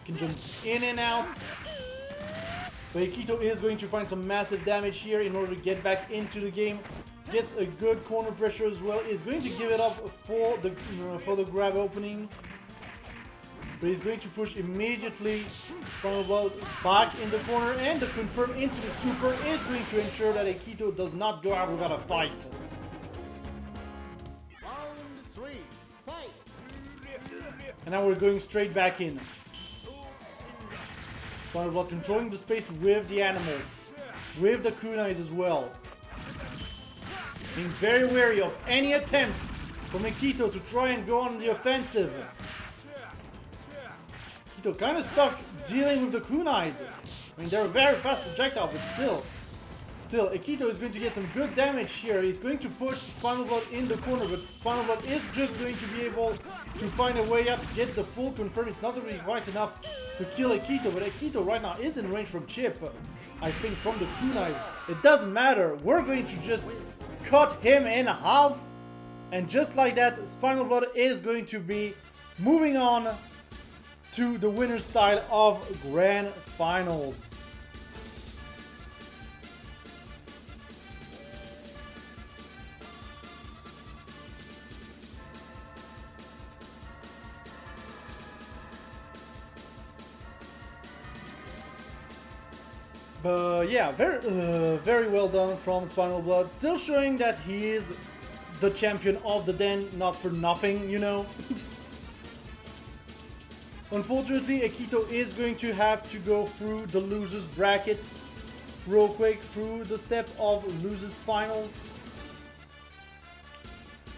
Can jump in and out. But Akito is going to find some massive damage here in order to get back into the game. Gets a good corner pressure as well. Is going to give it up for the grab opening. But he's going to push immediately Spinal Blood back in the corner, and the confirm into the super is going to ensure that Akito does not go out without a fight. Round 3. Fight. And now we're going straight back in. Spinal Blood controlling the space with the animals, with the kunais as well. Being very wary of any attempt from Akito to try and go on the offensive. Akito kind of stuck dealing with the kunais. I mean, they're a very fast projectile, but still, Akito is going to get some good damage here. He's going to push Spinal Blood in the corner, but Spinal Blood is just going to be able to find a way up, get the full confirm. It's not really quite enough to kill Akito, but Akito right now is in range from Chip. I think from the kunais. It doesn't matter. We're going to just cut him in half. And just like that, Spinal Blood is going to be moving on to the winner's side of Grand Finals. But yeah, very well done from Spinal Blood. Still showing that he is the champion of the den, not for nothing, you know. Unfortunately, Akito is going to have to go through the losers bracket real quick, through the step of losers finals,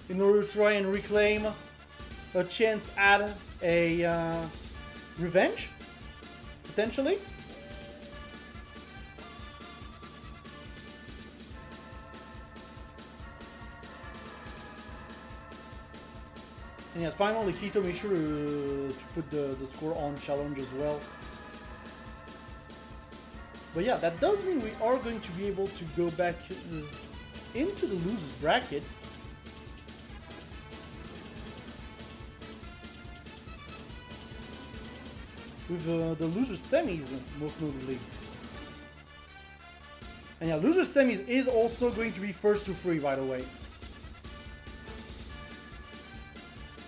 in order to try and reclaim a chance at a revenge, potentially. And yeah, Spinal Akito, make sure to put the score on challenge as well. But yeah, that does mean we are going to be able to go back into the losers bracket. With the losers semis, most notably. And yeah, losers semis is also going to be first to 3, by the way.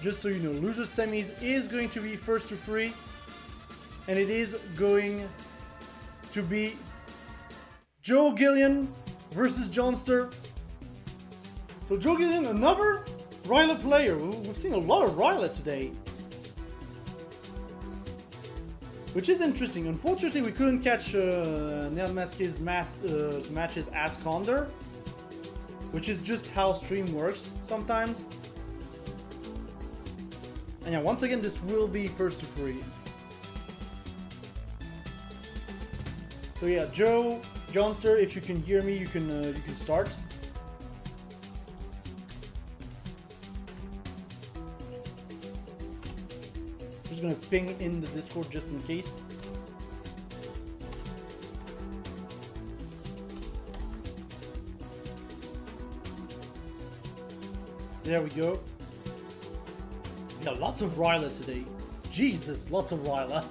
Just so you know, losers semis is going to be first to 3, and it is going to be Joe Gillian versus Johnster. So Joe Gillian, another Ryla player. We've seen a lot of Ryla today, which is interesting. Unfortunately, we couldn't catch Neil Maske's matches as Condor, which is just how stream works sometimes. And yeah, once again, this will be first to 3. So yeah, Joe, Johnster, if you can hear me, you can start. I'm just gonna ping in the Discord just in case. There we go. Yeah, lots of Ryla today. Jesus, lots of Ryla.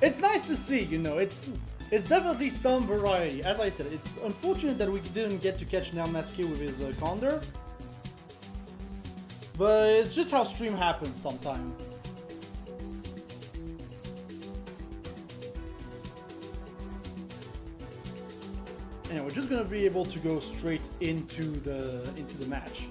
It's nice to see, you know, it's definitely some variety. As I said, it's unfortunate that we didn't get to catch Nelmasque with his Condor. But it's just how stream happens sometimes. And we're just gonna be able to go straight into the match.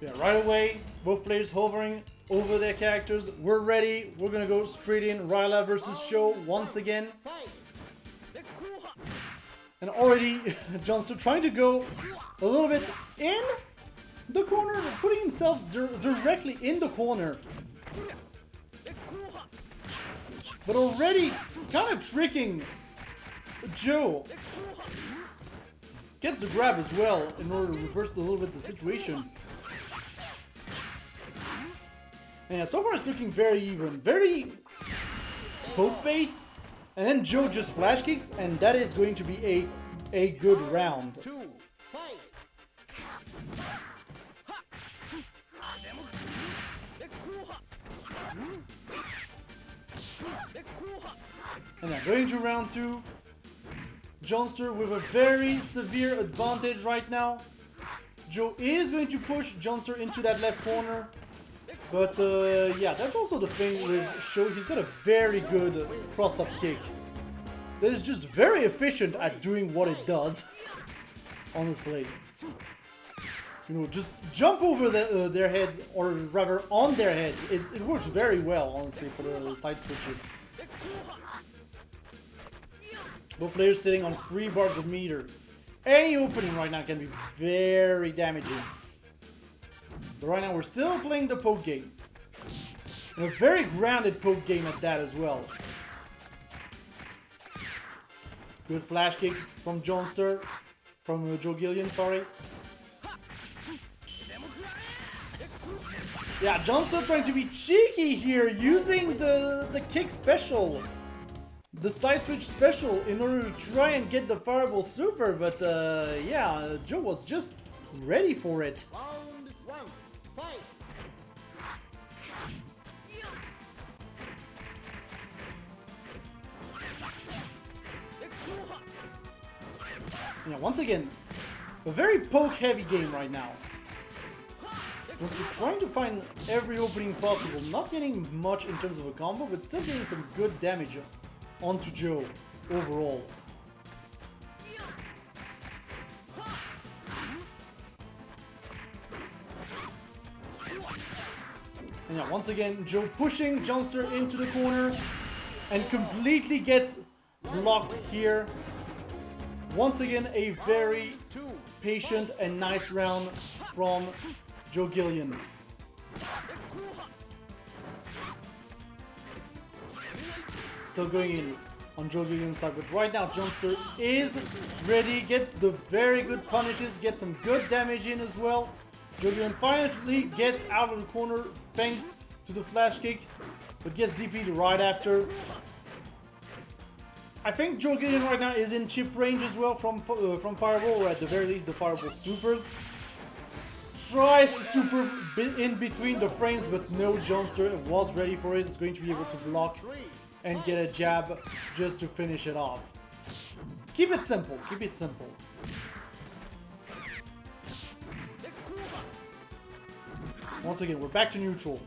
Yeah, right away, both players hovering over their characters. We're ready. We're gonna go straight in. Ryla versus Show once again. And already, Johnster trying to go a little bit in the corner, putting himself directly in the corner. But already kind of tricking Joe. Gets the grab as well in order to reverse a little bit the situation. And yeah, so far it's looking very even, very poke-based. And then Joe just flash kicks, and that is going to be a good round. And now going to round 2. Johnster with a very severe advantage right now. Joe is going to push Johnster into that left corner. But yeah, that's also the thing with Show. He's got a very good cross-up kick that is just very efficient at doing what it does. Honestly, you know, just jump over their heads, or rather on their heads. It works very well, honestly, for the side switches. Both players sitting on 3 bars of meter. Any opening right now can be very damaging. But right now we're still playing the poke game. And a very grounded poke game at that as well. Good flash kick from Johnster. From Joe Gillian, sorry. Yeah, Johnster trying to be cheeky here, using the kick special. The side switch special in order to try and get the Fireball Super. But yeah, Joe was just ready for it. Round 1, fight! Yeah, once again, a very poke-heavy game right now. We're trying to find every opening possible, not getting much in terms of a combo, but still getting some good damage onto Joe overall. And yeah, once again, Joe pushing Johnster into the corner and completely gets blocked here. Once again, a very patient and nice round from Joe Gillian. Still going in on Joe Gillian's side, but right now Johnster is ready, gets the very good punishes, gets some good damage in as well. Joe Gillian finally gets out of the corner thanks to the flash kick, but gets DP'd right after. I think Joe Gillian right now is in chip range as well from Fireball, or at the very least the Fireball Supers. Tries to super in between the frames, but no, Johnster was ready for it. It's going to be able to block and get a jab just to finish it off. Keep it simple, keep it simple. Once again, we're back to neutral.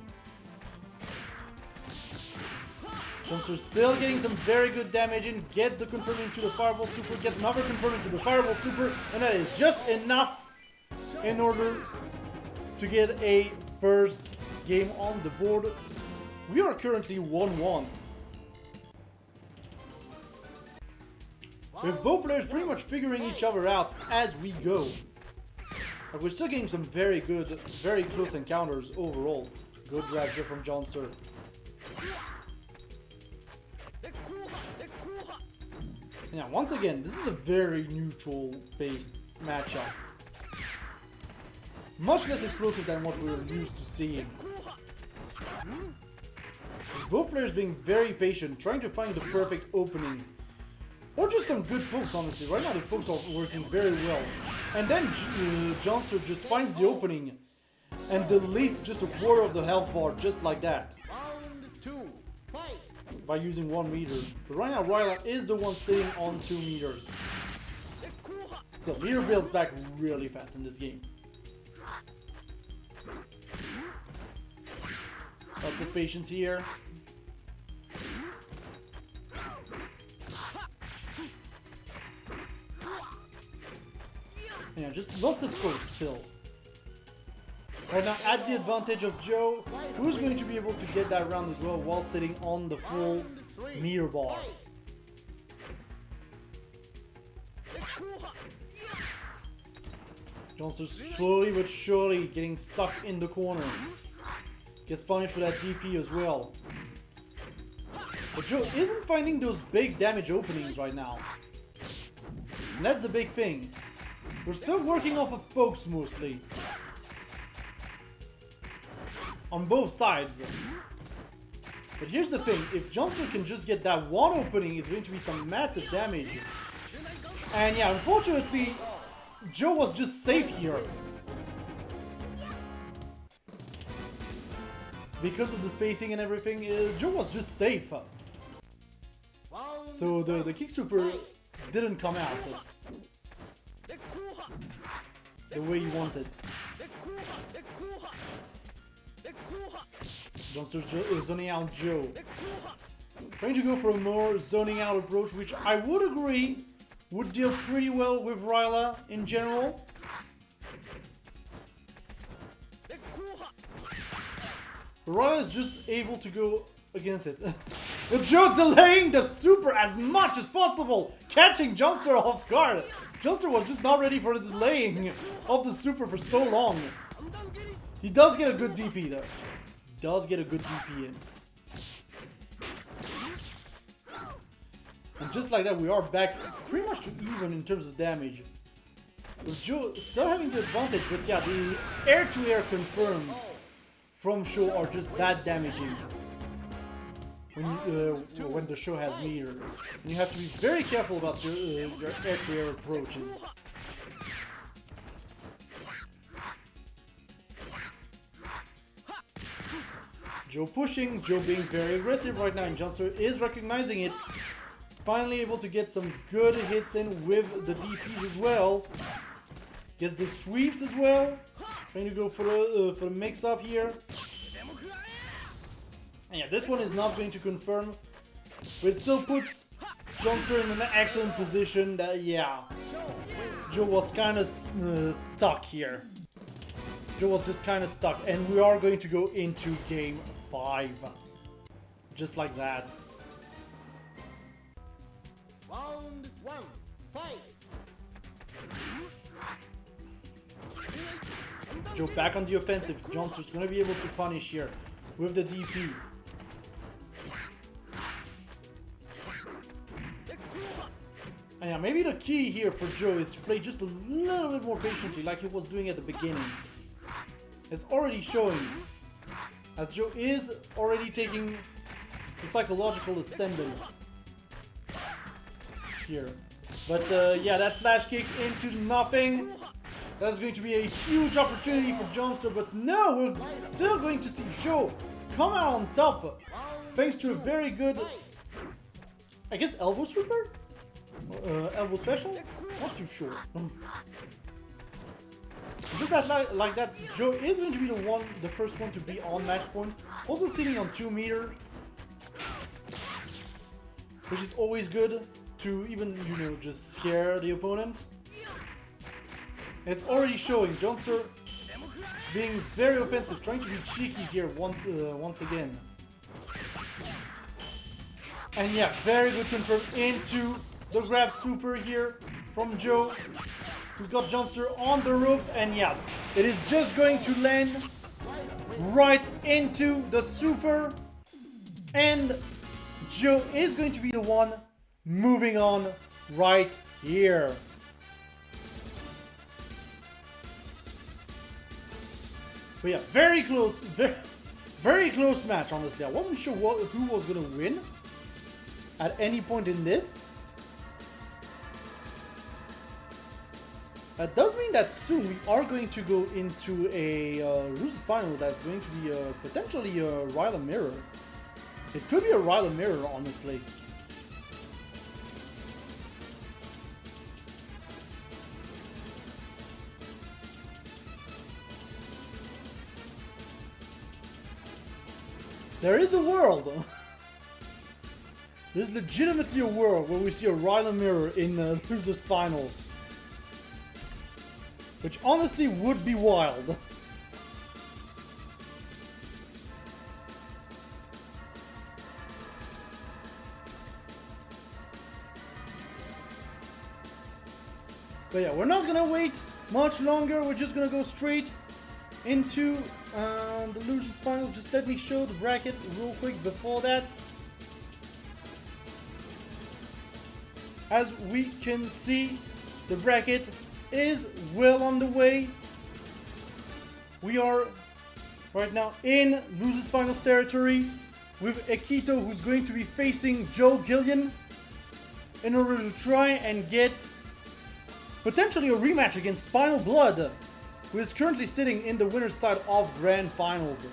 Johnster still getting some very good damage in, gets the confirm into the Fireball Super, gets another confirm into the Fireball Super, and that is just enough in order to get a first game on the board. We are currently 1-1. With both players pretty much figuring each other out as we go. But we're still getting some very good, very close encounters overall. Good grab here from Johnster. Yeah, once again, this is a very neutral-based matchup. Much less explosive than what we're used to seeing. With both players being very patient, trying to find the perfect opening. Or just some good pokes, honestly. Right now the pokes are working very well. And then Johnster just finds the opening and deletes just a quarter of the health bar just like that. Round 2. Fight. By using 1 meter. But right now Ryla is the one sitting on 2 meters. So meter builds back really fast in this game. Lots of patience here. Yeah, just lots of pokes still. Right now, at the advantage of Joe, who's going to be able to get that round as well while sitting on the full meter bar. Johnster slowly but surely getting stuck in the corner. Gets punished for that DP as well. But Joe isn't finding those big damage openings right now. And that's the big thing. We're still working off of pokes mostly. On both sides. But here's the thing, if Johnster can just get that one opening, it's going to be some massive damage. And yeah, unfortunately, Joe was just safe here. Because of the spacing and everything, Joe was just safe. So the kick super didn't come out the way he wanted. Johnster's zoning out Joe. Trying to go for a more zoning out approach, which I would agree would deal pretty well with Ryla in general. Ryla is just able to go against it. Joe delaying the super as much as possible, catching Johnster off guard. Johnster was just not ready for the delaying of the super for so long. He does get a good DP though. Does get a good DP in. And just like that, we are back pretty much to even in terms of damage. With Joe still having the advantage, but yeah, the air-to-air confirmed from Show are just that damaging when the Show has meter. And you have to be very careful about your air-to-air approaches. Joe pushing, Joe being very aggressive right now, and Johnster is recognizing it. Finally able to get some good hits in with the DPs as well. Gets the sweeps as well. Trying to go for the mix-up here. And yeah, this one is not going to confirm, but it still puts Johnster in an excellent position. That yeah, Joe was kind of stuck here. Joe was just kind of stuck, and we are going to go into game 5, just like that. Round 1. Fight. Joe back on the offensive. Johnster's gonna be able to punish here with the DP. And yeah, maybe the key here for Joe is to play just a little bit more patiently like he was doing at the beginning. It's already showing, as Joe is already taking the psychological ascendant here. But yeah, that flash kick into nothing. That's going to be a huge opportunity for Johnster, but no, we're still going to see Joe come out on top thanks to a very good, I guess, elbow sweeper? Elbow special? Not too sure. Just like that, Joe is going to be the first one to be on match point. Also sitting on 2 meters, which is always good to even, you know, just scare the opponent. It's already showing Johnster being very offensive, trying to be cheeky here once again. And yeah, very good confirm into the grab super here from Joe, who's got Johnster on the ropes, and yeah, it is just going to land right into the super, and Joe is going to be the one moving on right here. But yeah, very close, very close match, honestly. I wasn't sure who was going to win at any point in this. That does mean that soon we are going to go into a losers final that's going to be potentially a Ryla Mirror. It could be a Ryla Mirror, honestly. There is a world. There's legitimately a world where we see a Ryla Mirror in the losers final. Which honestly would be wild. But yeah, we're not gonna wait much longer. We're just gonna go straight into the losers final. Just let me show the bracket real quick before that. As we can see, the bracket is well on the way. We are right now in losers finals territory with Akito, who's going to be facing Joe Gillian in order to try and get potentially a rematch against Spinal Blood, who is currently sitting in the winner's side of Grand Finals.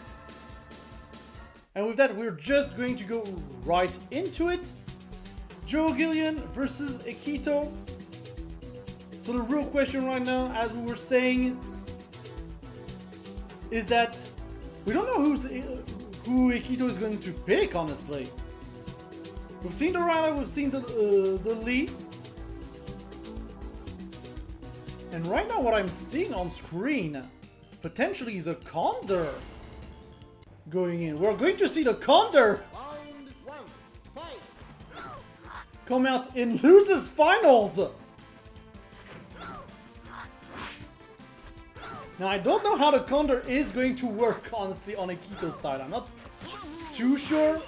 And with that, we're just going to go right into it. Joe Gillian versus Akito. So the real question right now, as we were saying, is that we don't know who Akito is going to pick, honestly. We've seen the Ryla, we've seen the Lee. And right now what I'm seeing on screen, potentially is a Condor going in. We're going to see the Condor come out in losers finals. Now, I don't know how the Condor is going to work, honestly, on Akito's side. I'm not too sure.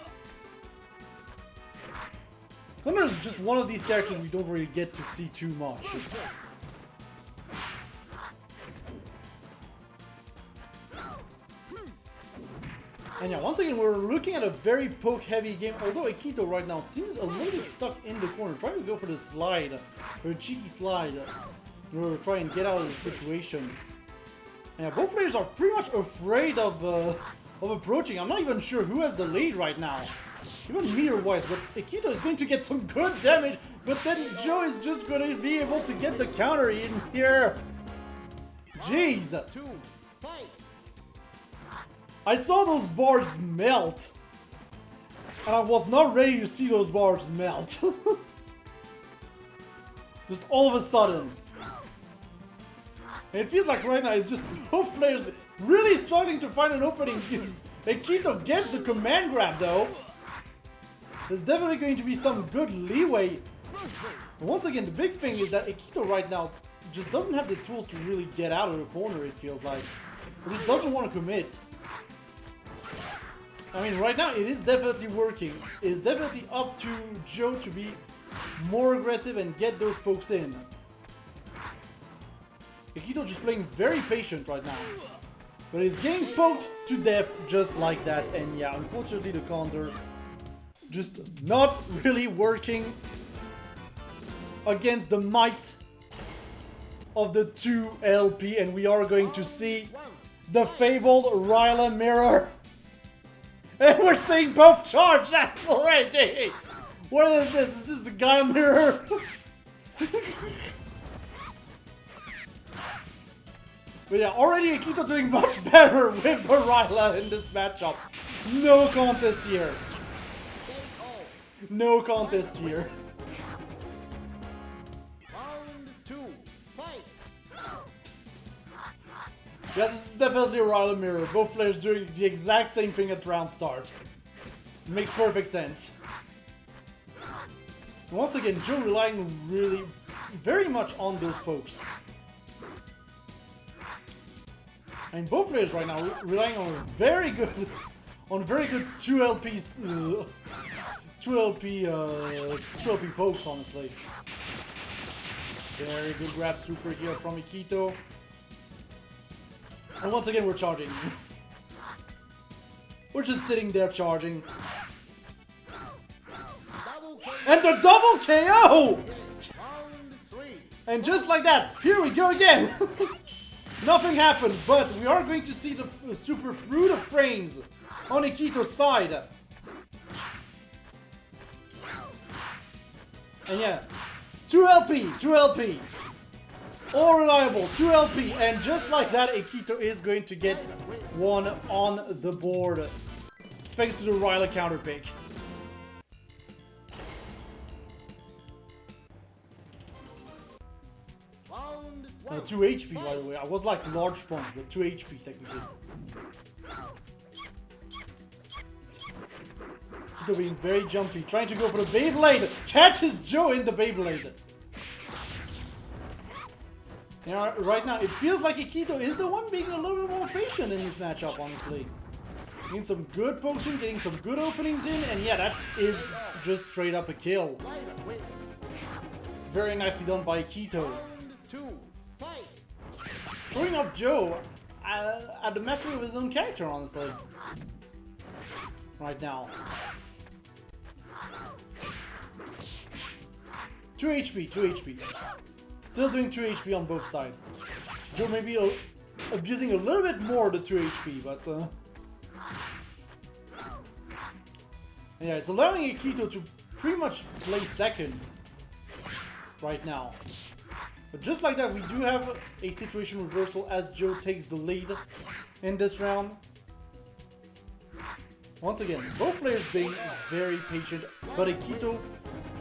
Condor is just one of these characters we don't really get to see too much. And yeah, once again, we're looking at a very poke-heavy game, although Akito right now seems a little bit stuck in the corner, trying to go for the slide, or a cheeky slide, in order to try and get out of the situation. Yeah, both players are pretty much afraid of approaching. I'm not even sure who has the lead right now, even meter-wise, but Akito is going to get some good damage, but then Joe is just going to be able to get the counter in here. Jeez. I saw those bars melt, and I was not ready to see those bars melt. Just all of a sudden. And it feels like right now it's just both players really struggling to find an opening. Akito gets the command grab though. There's definitely going to be some good leeway. And once again, the big thing is that Akito right now just doesn't have the tools to really get out of the corner, it feels like. He just doesn't want to commit. I mean, right now it is definitely working. It's definitely up to Joe to be more aggressive and get those pokes in. Akito just playing very patient right now. But he's getting poked to death just like that. And yeah, unfortunately the counter just not really working against the might of the 2 LP. And we are going to see the fabled Ryla Mirror. And we're seeing both charge already! What is this? Is this the Gaia Mirror? But yeah, already Akito doing much better with the Ryla in this matchup. No contest here. No contest here. Round 2, fight! Yeah, this is definitely a Ryla Mirror. Both players doing the exact same thing at round start. It makes perfect sense. Once again, Joe relying really very much on those pokes. And both players right now relying on very good 2 LPs, 2 LP pokes, honestly. Very good grab super here from Akito. And once again, we're charging. We're just sitting there charging. Double KO. And the double KO! Round 3. And just like that, here we go again! Nothing happened, but we are going to see the super through the frames on Akito's side. And yeah, 2 LP. All reliable, 2 LP. And just like that, Akito is going to get one on the board. Thanks to the Ryla counter pick. 2 HP, by the way. I was like large sponge, but 2 HP technically. Akito being very jumpy, trying to go for the Beyblade. Catches Joe in the Beyblade. Yeah, right now it feels like Akito is the one being a little bit more patient in this matchup, honestly. Getting some good pokes in, getting some good openings in, and yeah, that is just straight up a kill. Very nicely done by Akito. Round 2. Fight. Showing off Joe at the mastery of his own character, honestly. Right now. 2 HP, 2 HP. Still doing 2 HP on both sides. Joe may be abusing a little bit more the 2 HP, but... yeah, it's allowing Akito to pretty much play second right now. But just like that, we do have a situation reversal as Joe takes the lead in this round. Once again, both players being very patient, but Akito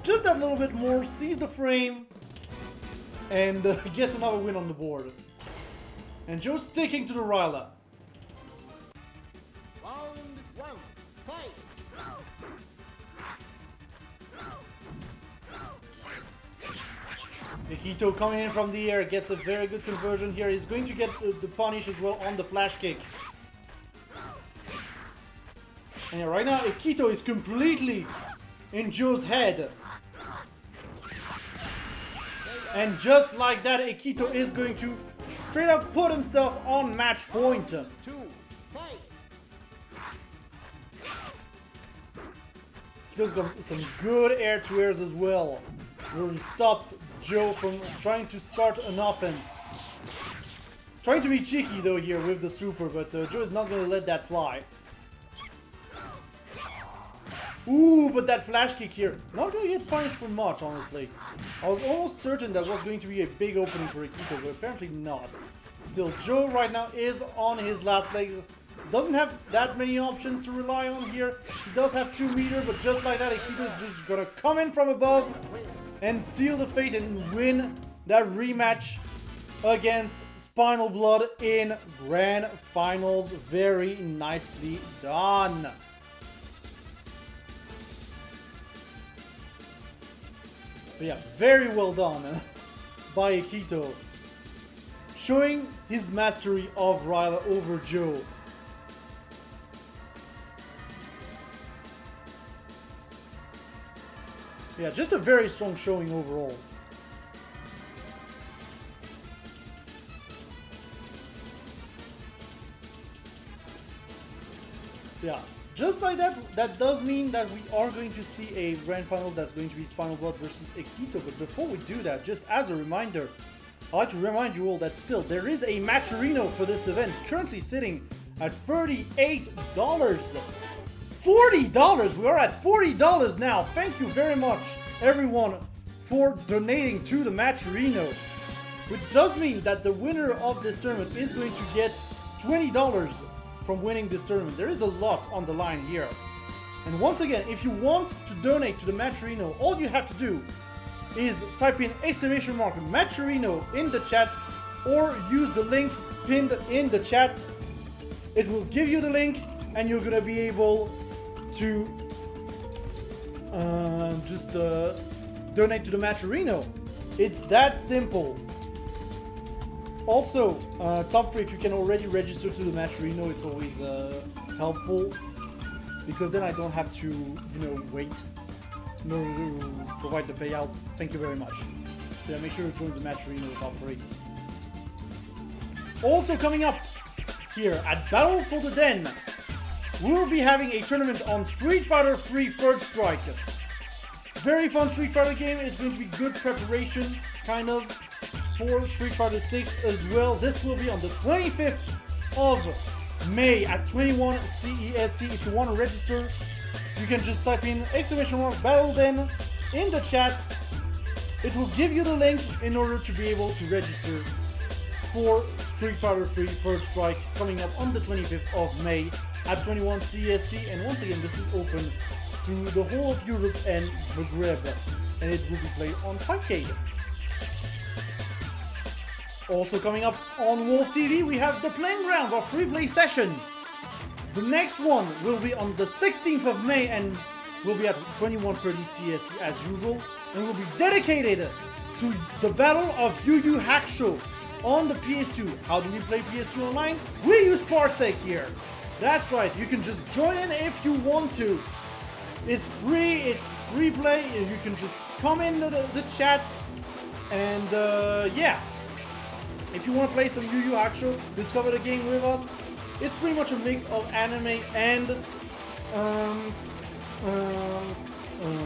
just that little bit more, sees the frame, and gets another win on the board. And Joe sticking to the Ryla. Round 1. Fight. Akito coming in from the air, gets a very good conversion here. He's going to get the punish as well on the flash kick. And yeah, right now Akito is completely in Joe's head. And just like that, Akito is going to straight up put himself on match point. 2. Fight. Akito's got some good air-to-airs as well. Will stop Joe from trying to start an offense. Trying to be cheeky though here with the super, but Joe is not going to let that fly. Ooh, but that flash kick here, not going to get punished for much, honestly. I was almost certain that was going to be a big opening for Akito, but apparently not. Still, Joe right now is on his last legs. Doesn't have that many options to rely on here. He does have 2 meter, but just like that, Akito is just going to come in from above and seal the fate and win that rematch against Spinal Blood in Grand Finals. Very nicely done. But yeah, very well done by Akito. Showing his mastery of Ryla over Joe. Yeah, just a very strong showing overall. Yeah, just like that, that does mean that we are going to see a grand final that's going to be Spinal Blood versus Akito. But before we do that, just as a reminder, I'd like to remind you all that still there is a Matcherino for this event, currently sitting at $38. $40! We are at $40 now. Thank you very much, everyone, for donating to the Matcherino. Which does mean that the winner of this tournament is going to get $20 from winning this tournament. There is a lot on the line here. And once again, if you want to donate to the Matcherino, all you have to do is type in !Matcherino in the chat or use the link pinned in the chat. It will give you the link and you're gonna be able to donate to the Matcherino. It's that simple. Also, top 3, if you can already register to the Matcherino, it's always helpful, because then I don't have to, wait to provide the payouts. Thank you very much. So yeah, make sure to join the Matcherino top 3. Also coming up here at Battle for the Den, we'll be having a tournament on Street Fighter 3 Third Strike. Very fun Street Fighter game. It's going to be good preparation, kind of, for Street Fighter 6 as well. This will be on the 25th of May at 21 CEST. If you want to register, you can just type in !BattleDen in the chat. It will give you the link in order to be able to register for Street Fighter 3 Third Strike coming up on the 25th of May at 21 CEST. And once again, this is open to the whole of Europe and Maghreb, and it will be played on Arcade. Also coming up on Wolf TV, we have the Playing Grounds, our free play session. The next one will be on the 16th of May and will be at 21:30 CST as usual, and will be dedicated to the Battle of Yu Yu Hakusho on the PS2. How do we play PS2 online? We use Parsec here. That's right, you can just join in if you want to. It's free play, you can just come in the chat, and yeah. If you want to play some Yu Yu Hakusho, discover the game with us. It's pretty much a mix of anime and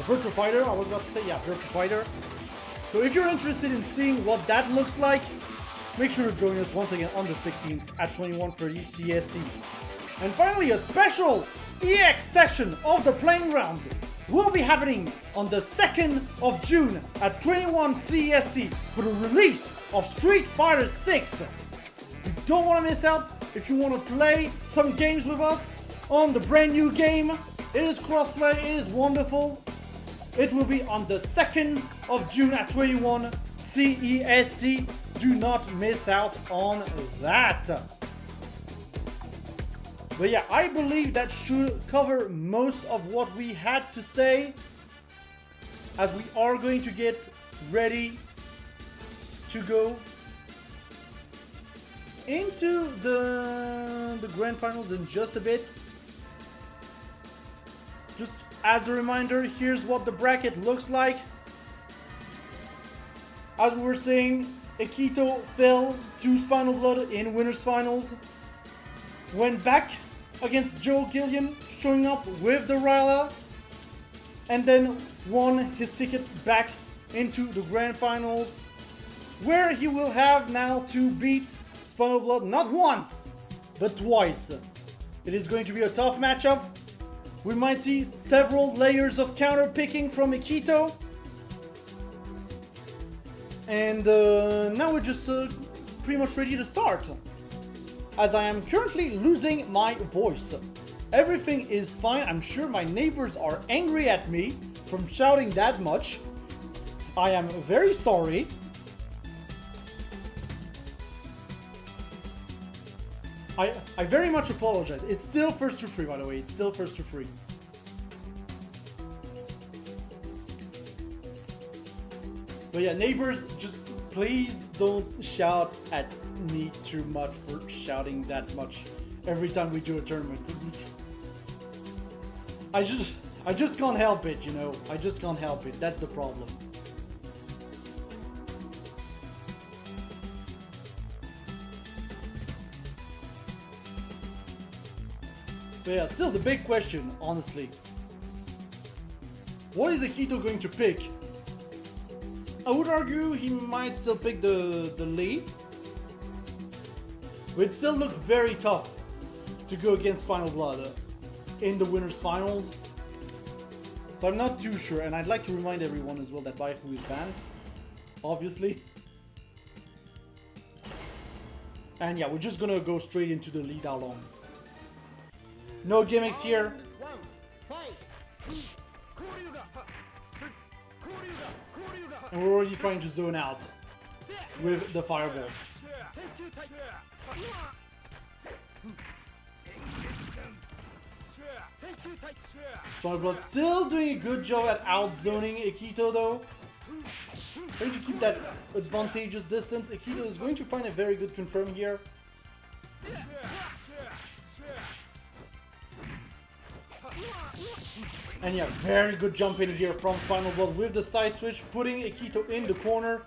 Virtua Fighter. I was about to say, yeah, Virtua Fighter. So if you're interested in seeing what that looks like, make sure to join us once again on the 16th at 21:30 CST. And finally, a special EX session of the Playing Grounds will be happening on the 2nd of June at 21 CST for the release of Street Fighter 6. You don't want to miss out. If you want to play some games with us on the brand new game, it is crossplay, it is wonderful. It will be on the 2nd of June at 21 CEST. Do not miss out on that. But yeah, I believe that should cover most of what we had to say, as we are going to get ready to go into the grand finals in just a bit. Just as a reminder, here's what the bracket looks like. As we were saying, Akito fell to Spinal Blood in winners finals. Went back against Joe Gillian, showing up with the Ryla, and then won his ticket back into the grand finals, where he will have now to beat Spinal Blood not once, but twice. It is going to be a tough matchup. We might see several layers of counter picking from Akito. And now we're just pretty much ready to start. As I am currently losing my voice. Everything is fine. I'm sure my neighbors are angry at me from shouting that much. I am very sorry. I very much apologize. It's still first to free, by the way. It's still first to free. But yeah, neighbors, just please don't shout at me too much for shouting that much every time we do a tournament. I just can't help it, you know. I just can't help it. That's the problem. But yeah, still the big question, honestly. What is Akito going to pick? I would argue he might still pick the lead. But it still looks very tough to go against Spinal Blood in the winners finals. So I'm not too sure, and I'd like to remind everyone as well that Baihu is banned, obviously. And yeah, we're just gonna go straight into the lead out long. No gimmicks here. And we're already trying to zone out with the fireballs. Spinal Blood still doing a good job at out-zoning Akito though. Trying to keep that advantageous distance. Akito is going to find a very good confirm here. And yeah, very good jump in here from Spinal Blood with the side switch, putting Akito in the corner.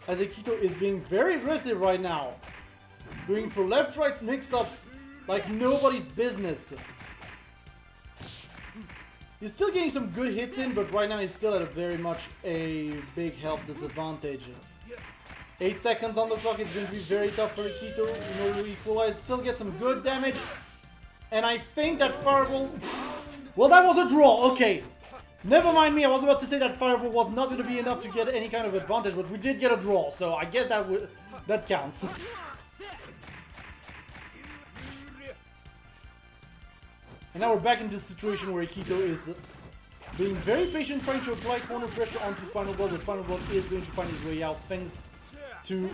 As Akito is being very aggressive right now. Going for left-right mix-ups like nobody's business. He's still getting some good hits in, but right now he's still at a very much a big health disadvantage. 8 seconds on the clock, it's going to be very tough for Akito in order to equalize, still get some good damage. And I think that Fireball... Well, that was a draw, okay. Never mind me, I was about to say that Fireball was not going to be enough to get any kind of advantage, but we did get a draw, so I guess that counts. And now we're back in this situation where Akito is being very patient, trying to apply corner pressure onto Spinal Blood. The Spinal Blood is going to find his way out thanks to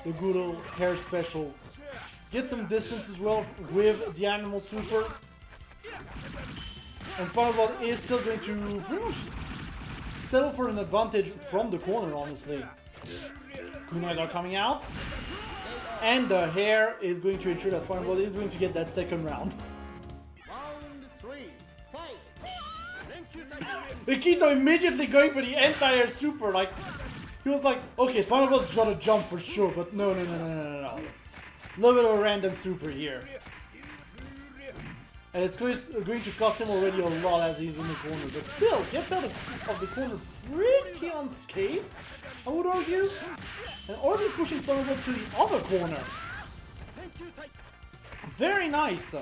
the good old hair special. Get some distance as well with the Animal Super. And Spinal Blood is still going to pretty much settle for an advantage from the corner, honestly. Kunais are coming out. And the hair is going to ensure that Spinal Blood is going to get that second round. Akito immediately going for the entire super, like, he was like, okay, Spinal Blood's gonna jump for sure, but no. A little bit of a random super here. And it's going to cost him already a lot as he's in the corner, but still, gets out of the corner pretty unscathed, I would argue. And already pushing Spinal Blood to the other corner. Very nice.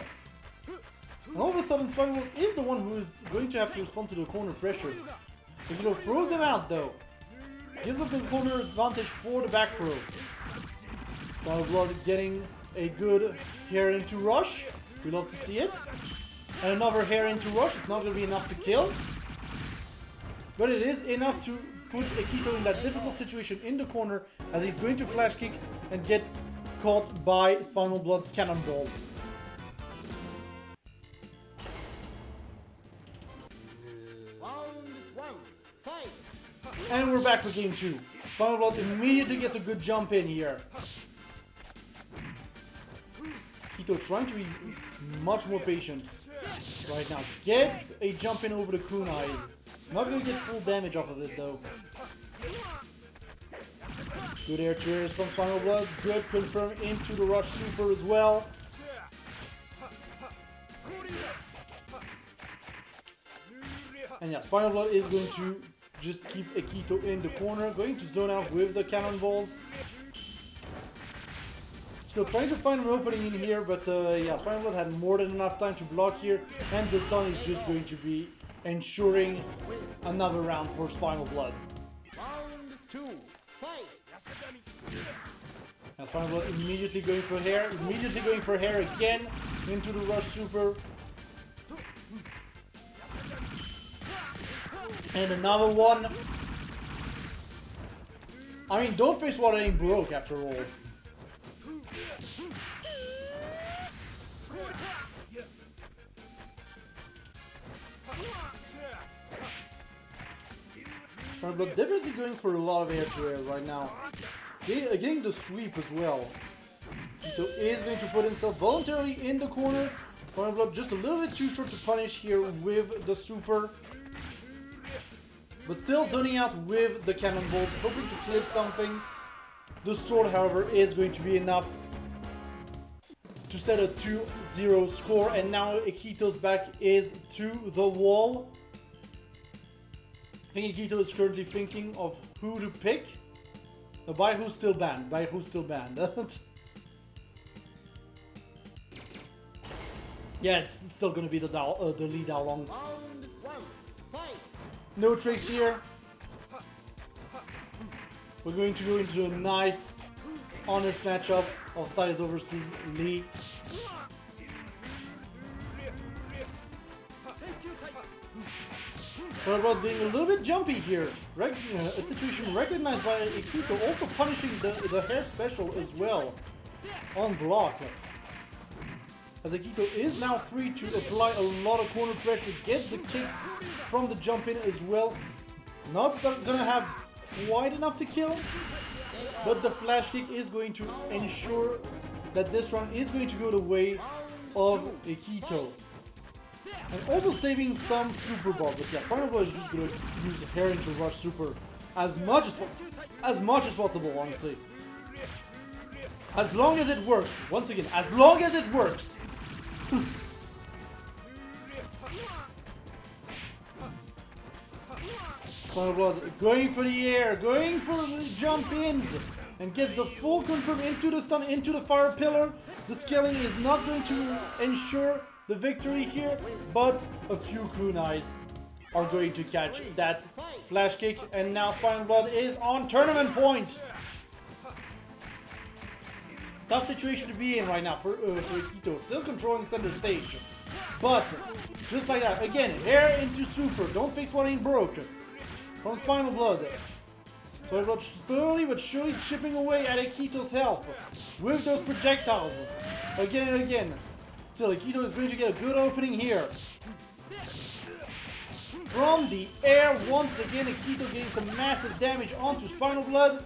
And all of a sudden, Spinal Blood is the one who is going to have to respond to the corner pressure. Akito throws him out though. Gives up the corner advantage for the back throw. Spinal Blood getting a good hair into rush. We love to see it. And another hair into rush. It's not going to be enough to kill. But it is enough to put Akito in that difficult situation in the corner as he's going to flash kick and get caught by Spinal Blood's cannonball. And we're back for game 2. Spinal Blood immediately gets a good jump in here. Akito trying to be much more patient right now. Gets a jump in over the kunais. Not going to get full damage off of it though. Good air to airs from Spinal Blood. Good confirm into the rush super as well. And yeah, Spinal Blood is going to just keep Akito in the corner, going to zone out with the cannonballs. Still trying to find an opening in here, but yeah, Spinal Blood had more than enough time to block here, and the stun is just going to be ensuring another round for Spinal Blood. Round 2, fight! Now Spinal Blood immediately going for hair, again into the rush super. And another one. I mean, don't face water ain't broke after all. But definitely going for a lot of air to airs right now. Getting the sweep as well. Akito is going to put himself voluntarily in the corner. Blood just a little bit too short to punish here with the super. But still zoning out with the cannonballs, hoping to clip something. The sword, however, is going to be enough to set a 2-0 score. And now Akito's back is to the wall. I think Akito is currently thinking of who to pick. By who's still banned. Yeah, it's still going to be the Li Daolong. No tricks here. We're going to go into a nice, honest matchup of Saizo versus Lee. Sorry about being a little bit jumpy here. A situation recognized by Akito, also punishing the hair special as well on block. As Akito is now free to apply a lot of corner pressure, gets the kicks from the jump in as well. Not gonna have quite enough to kill, but the flash kick is going to ensure that this round is going to go the way of Akito. And also saving some super bar, but yeah, Spinal Blood is just gonna use hair into rush super as much as possible, honestly. As long as it works. Once again, as long as it works. Spinal Blood going for the air, going for the jump ins, and gets the full confirm into the stun, into the fire pillar. The scaling is not going to ensure the victory here, but a few kunais are going to catch that flash kick, and now Spinal Blood is on tournament point. Tough situation to be in right now for Akito, still controlling center stage. But, just like that, again, air into super, don't fix what ain't broke. From Spinal Blood. Spinal Blood slowly but surely chipping away at Akito's health with those projectiles. Again and again. Still, Akito is going to get a good opening here. From the air, once again, Akito getting some massive damage onto Spinal Blood.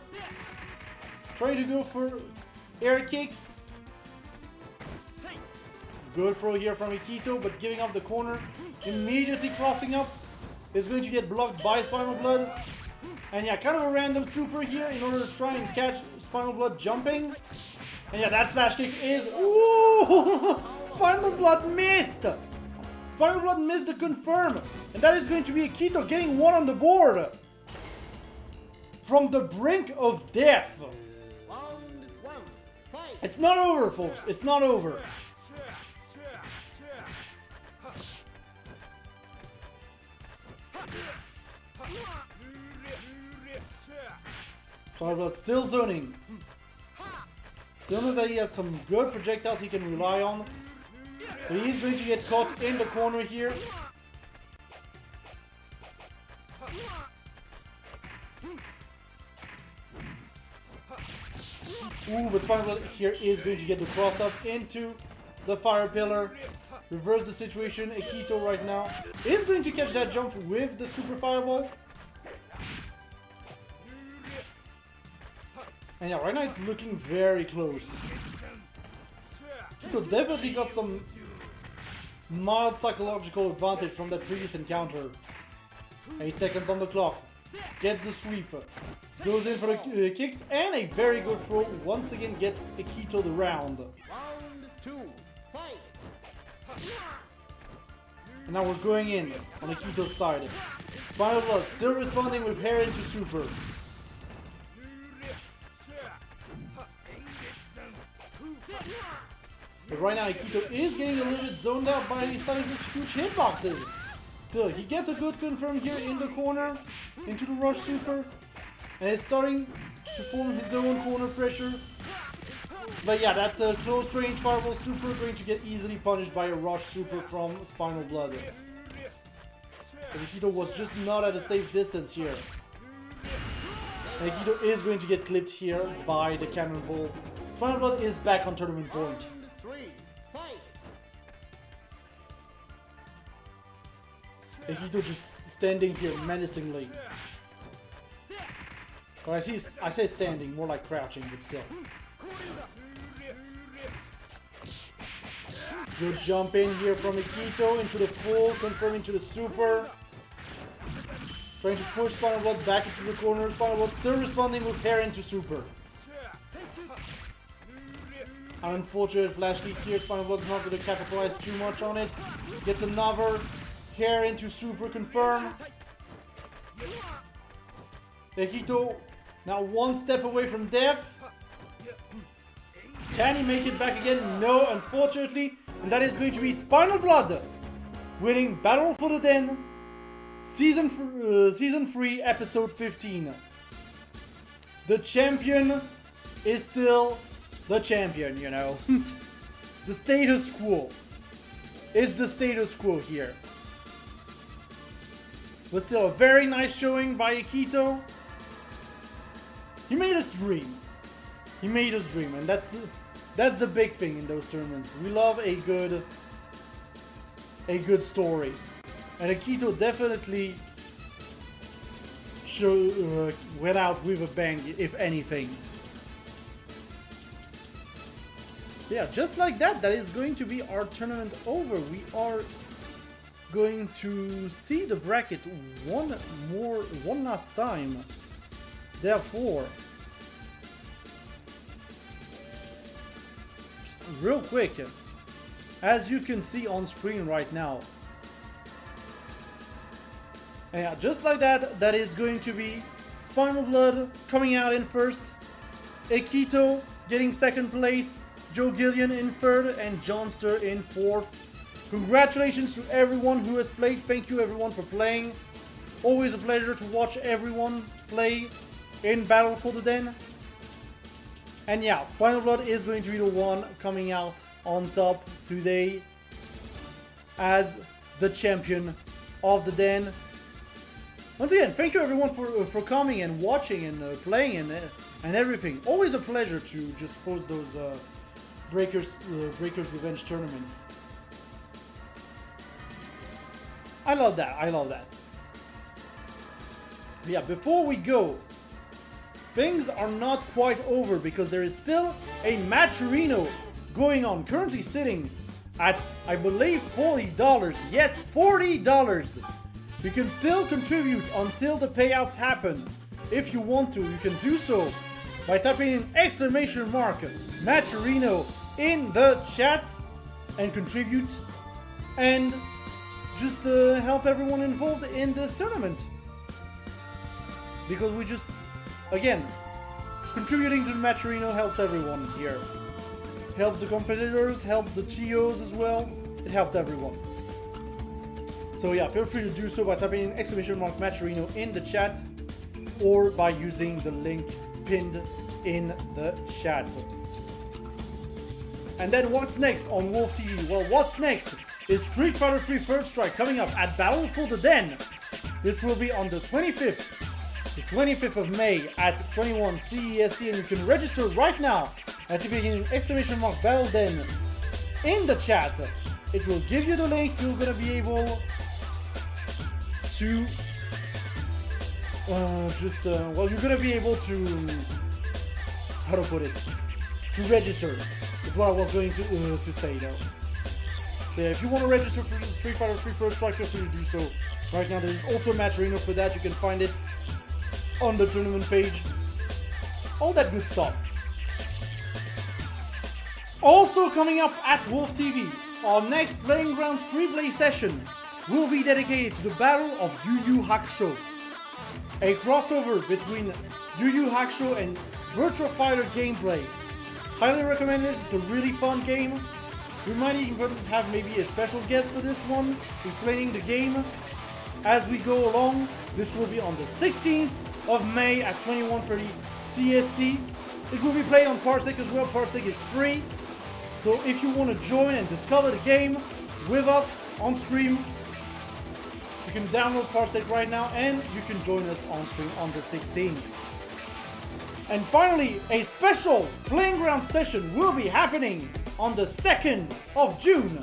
Trying to go for air kicks. Good throw here from Akito, but giving up the corner. Immediately crossing up. Is going to get blocked by Spinal Blood. And yeah, kind of a random super here in order to try and catch Spinal Blood jumping. And yeah, that flash kick is... Ooh! Spinal Blood missed! Spinal Blood missed the confirm. And that is going to be Akito getting one on the board. From the brink of death. It's not over, folks. It's not over. Spinal Blood still zoning. Still knows that he has some good projectiles he can rely on. But he's going to get caught in the corner here. Ooh, but Spinal Blood here is going to get the cross up into the fire pillar. Reverse the situation. Akito right now is going to catch that jump with the super fireball. And yeah, right now it's looking very close. Akito definitely got some mild psychological advantage from that previous encounter. 8 seconds on the clock. Gets the sweep. Goes in for the kicks and a very good throw. Once again gets Akito the round. Round 2, fight! And now we're going in on Akito's side. Spinal Blood still responding with hair into super. But right now Akito is getting a little bit zoned out by Size's huge hitboxes. Still, he gets a good confirm here in the corner, into the rush super, and is starting to form his own corner pressure. But yeah, that close range fireball super going to get easily punished by a rush super from Spinal Blood. Akito was just not at a safe distance here. And Akito is going to get clipped here by the cannonball. Spinal Blood is back on tournament point. Akito just standing here menacingly. Or I say standing, more like crouching, but still. Good jump in here from Akito into the full, confirming to the super. Trying to push Spinal Blood back into the corner. Spinal Blood still responding with hair into super. An unfortunate flash kick here. Spinal Blood's not going to capitalize too much on it. Gets another hair into super confirm. Akito now one step away from death. Can he make it back again? No, unfortunately. And that is going to be Spinal Blood winning Battle for the Den Season 3, Episode 15. The champion is still the champion, you know. The status quo is the status quo here. But still a very nice showing by Akito. He made us dream. He made us dream, and that's the big thing in those tournaments. We love a good story. And Akito definitely went out with a bang, if anything. Yeah, just like that, that is going to be our tournament over. We are going to see the bracket one last time. Therefore, real quick. As you can see on screen right now. And yeah, just like that, that is going to be Spinal Blood coming out in first, Akito getting second place, Joe Gillian in third, and Johnster in fourth. Congratulations to everyone who has played. Thank you everyone for playing. Always a pleasure to watch everyone play in Battle for the Den. And yeah, Spinal Blood is going to be the one coming out on top today as the champion of the Den. Once again, thank you everyone for coming and watching and playing and everything. Always a pleasure to just host those Breakers Revenge tournaments. I love that. I love that. But yeah, before we go, things are not quite over because there is still a matcherino going on, currently sitting at, I believe, $40. Yes, $40. You can still contribute until the payouts happen. If you want to, you can do so by typing in exclamation mark matcherino in the chat and contribute and just help everyone involved in this tournament. Because we just, again, contributing to the matcherino helps everyone here. Helps the competitors, helps the TOs as well. It helps everyone. So yeah, feel free to do so by typing in exclamation mark matcherino in the chat or by using the link pinned in the chat. And then what's next on Wolf TV? Well, what's next is Street Fighter 3 Third Strike coming up at Battle for the Den. This will be on the 25th of May at 21 CEST, and you can register right now by typing in exclamation mark Battle Den in the chat. It will give you the link. You're gonna be able to well, you're gonna be able to, how to put it, to register. Is what I was going to say now. So yeah, if you want to register for Street Fighter 3 First Strike, feel free to do so. Right now, there is also a matcherino for that. You can find it on the tournament page. All that good stuff. Also coming up at Wolf TV, our next Playing Grounds free play session will be dedicated to the Battle of Yu Yu Hakusho. A crossover between Yu Yu Hakusho and Virtua Fighter gameplay. Highly recommend it, it's a really fun game. We might even have maybe a special guest for this one, explaining the game as we go along. This will be on the 16th of May at 21:30 CST. It will be played on Parsec as well. Parsec is free. So if you want to join and discover the game with us on stream, you can download Parsec right now and you can join us on stream on the 16th. And finally, a special Playing Ground session will be happening on the 2nd of June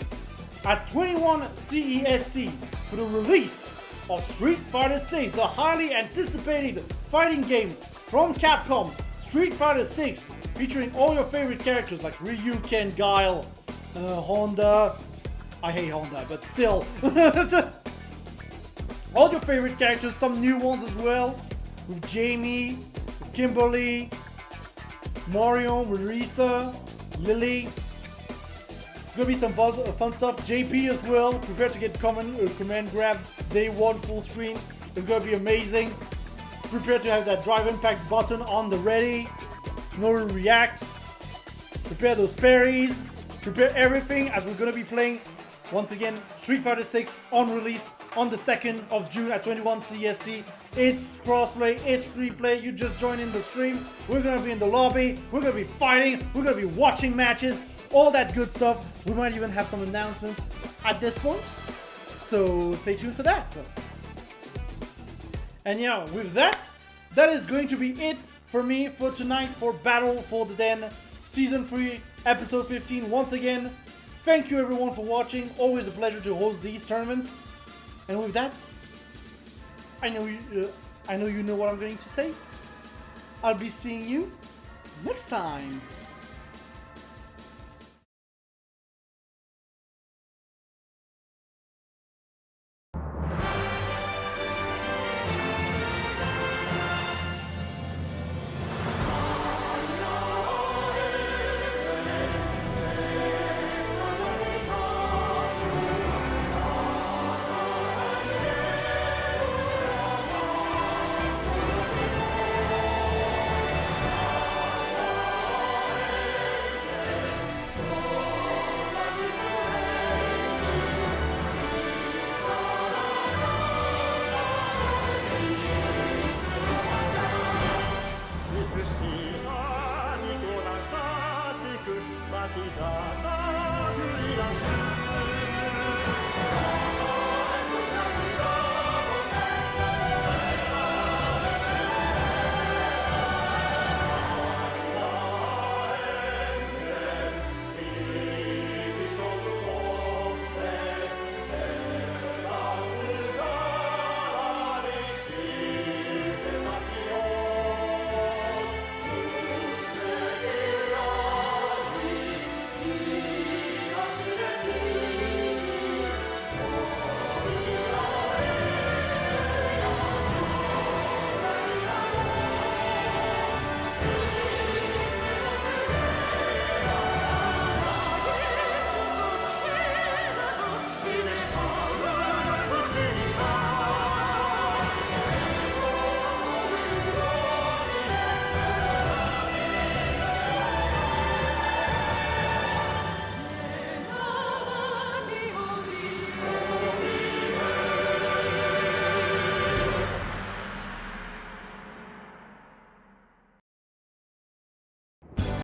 at 21 CEST for the release of Street Fighter 6, the highly anticipated fighting game from Capcom, Street Fighter 6, featuring all your favorite characters like Ryu, Ken, Guile, Honda. I hate Honda, but still. All your favorite characters, some new ones as well, with Jamie, with Kimberly, Mario, Marisa, Lily. It's gonna be some fun stuff. JP as well. Prepare to get command grab day one full screen. It's gonna be amazing. Prepare to have that drive impact button on the ready. In order to react. Prepare those parries. Prepare everything as we're gonna be playing once again Street Fighter 6 on release on the 2nd of June at 21 CST. It's crossplay, it's replay. You just join in the stream. We're gonna be in the lobby. We're gonna be fighting. We're gonna be watching matches. All that good stuff. We might even have some announcements at this point. So stay tuned for that. And yeah, with that, that is going to be it for me for tonight for Battle for the Den Season 3 Episode 15. Once again, thank you everyone for watching. Always a pleasure to host these tournaments. And with that, I know you know what I'm going to say. I'll be seeing you next time. Figata,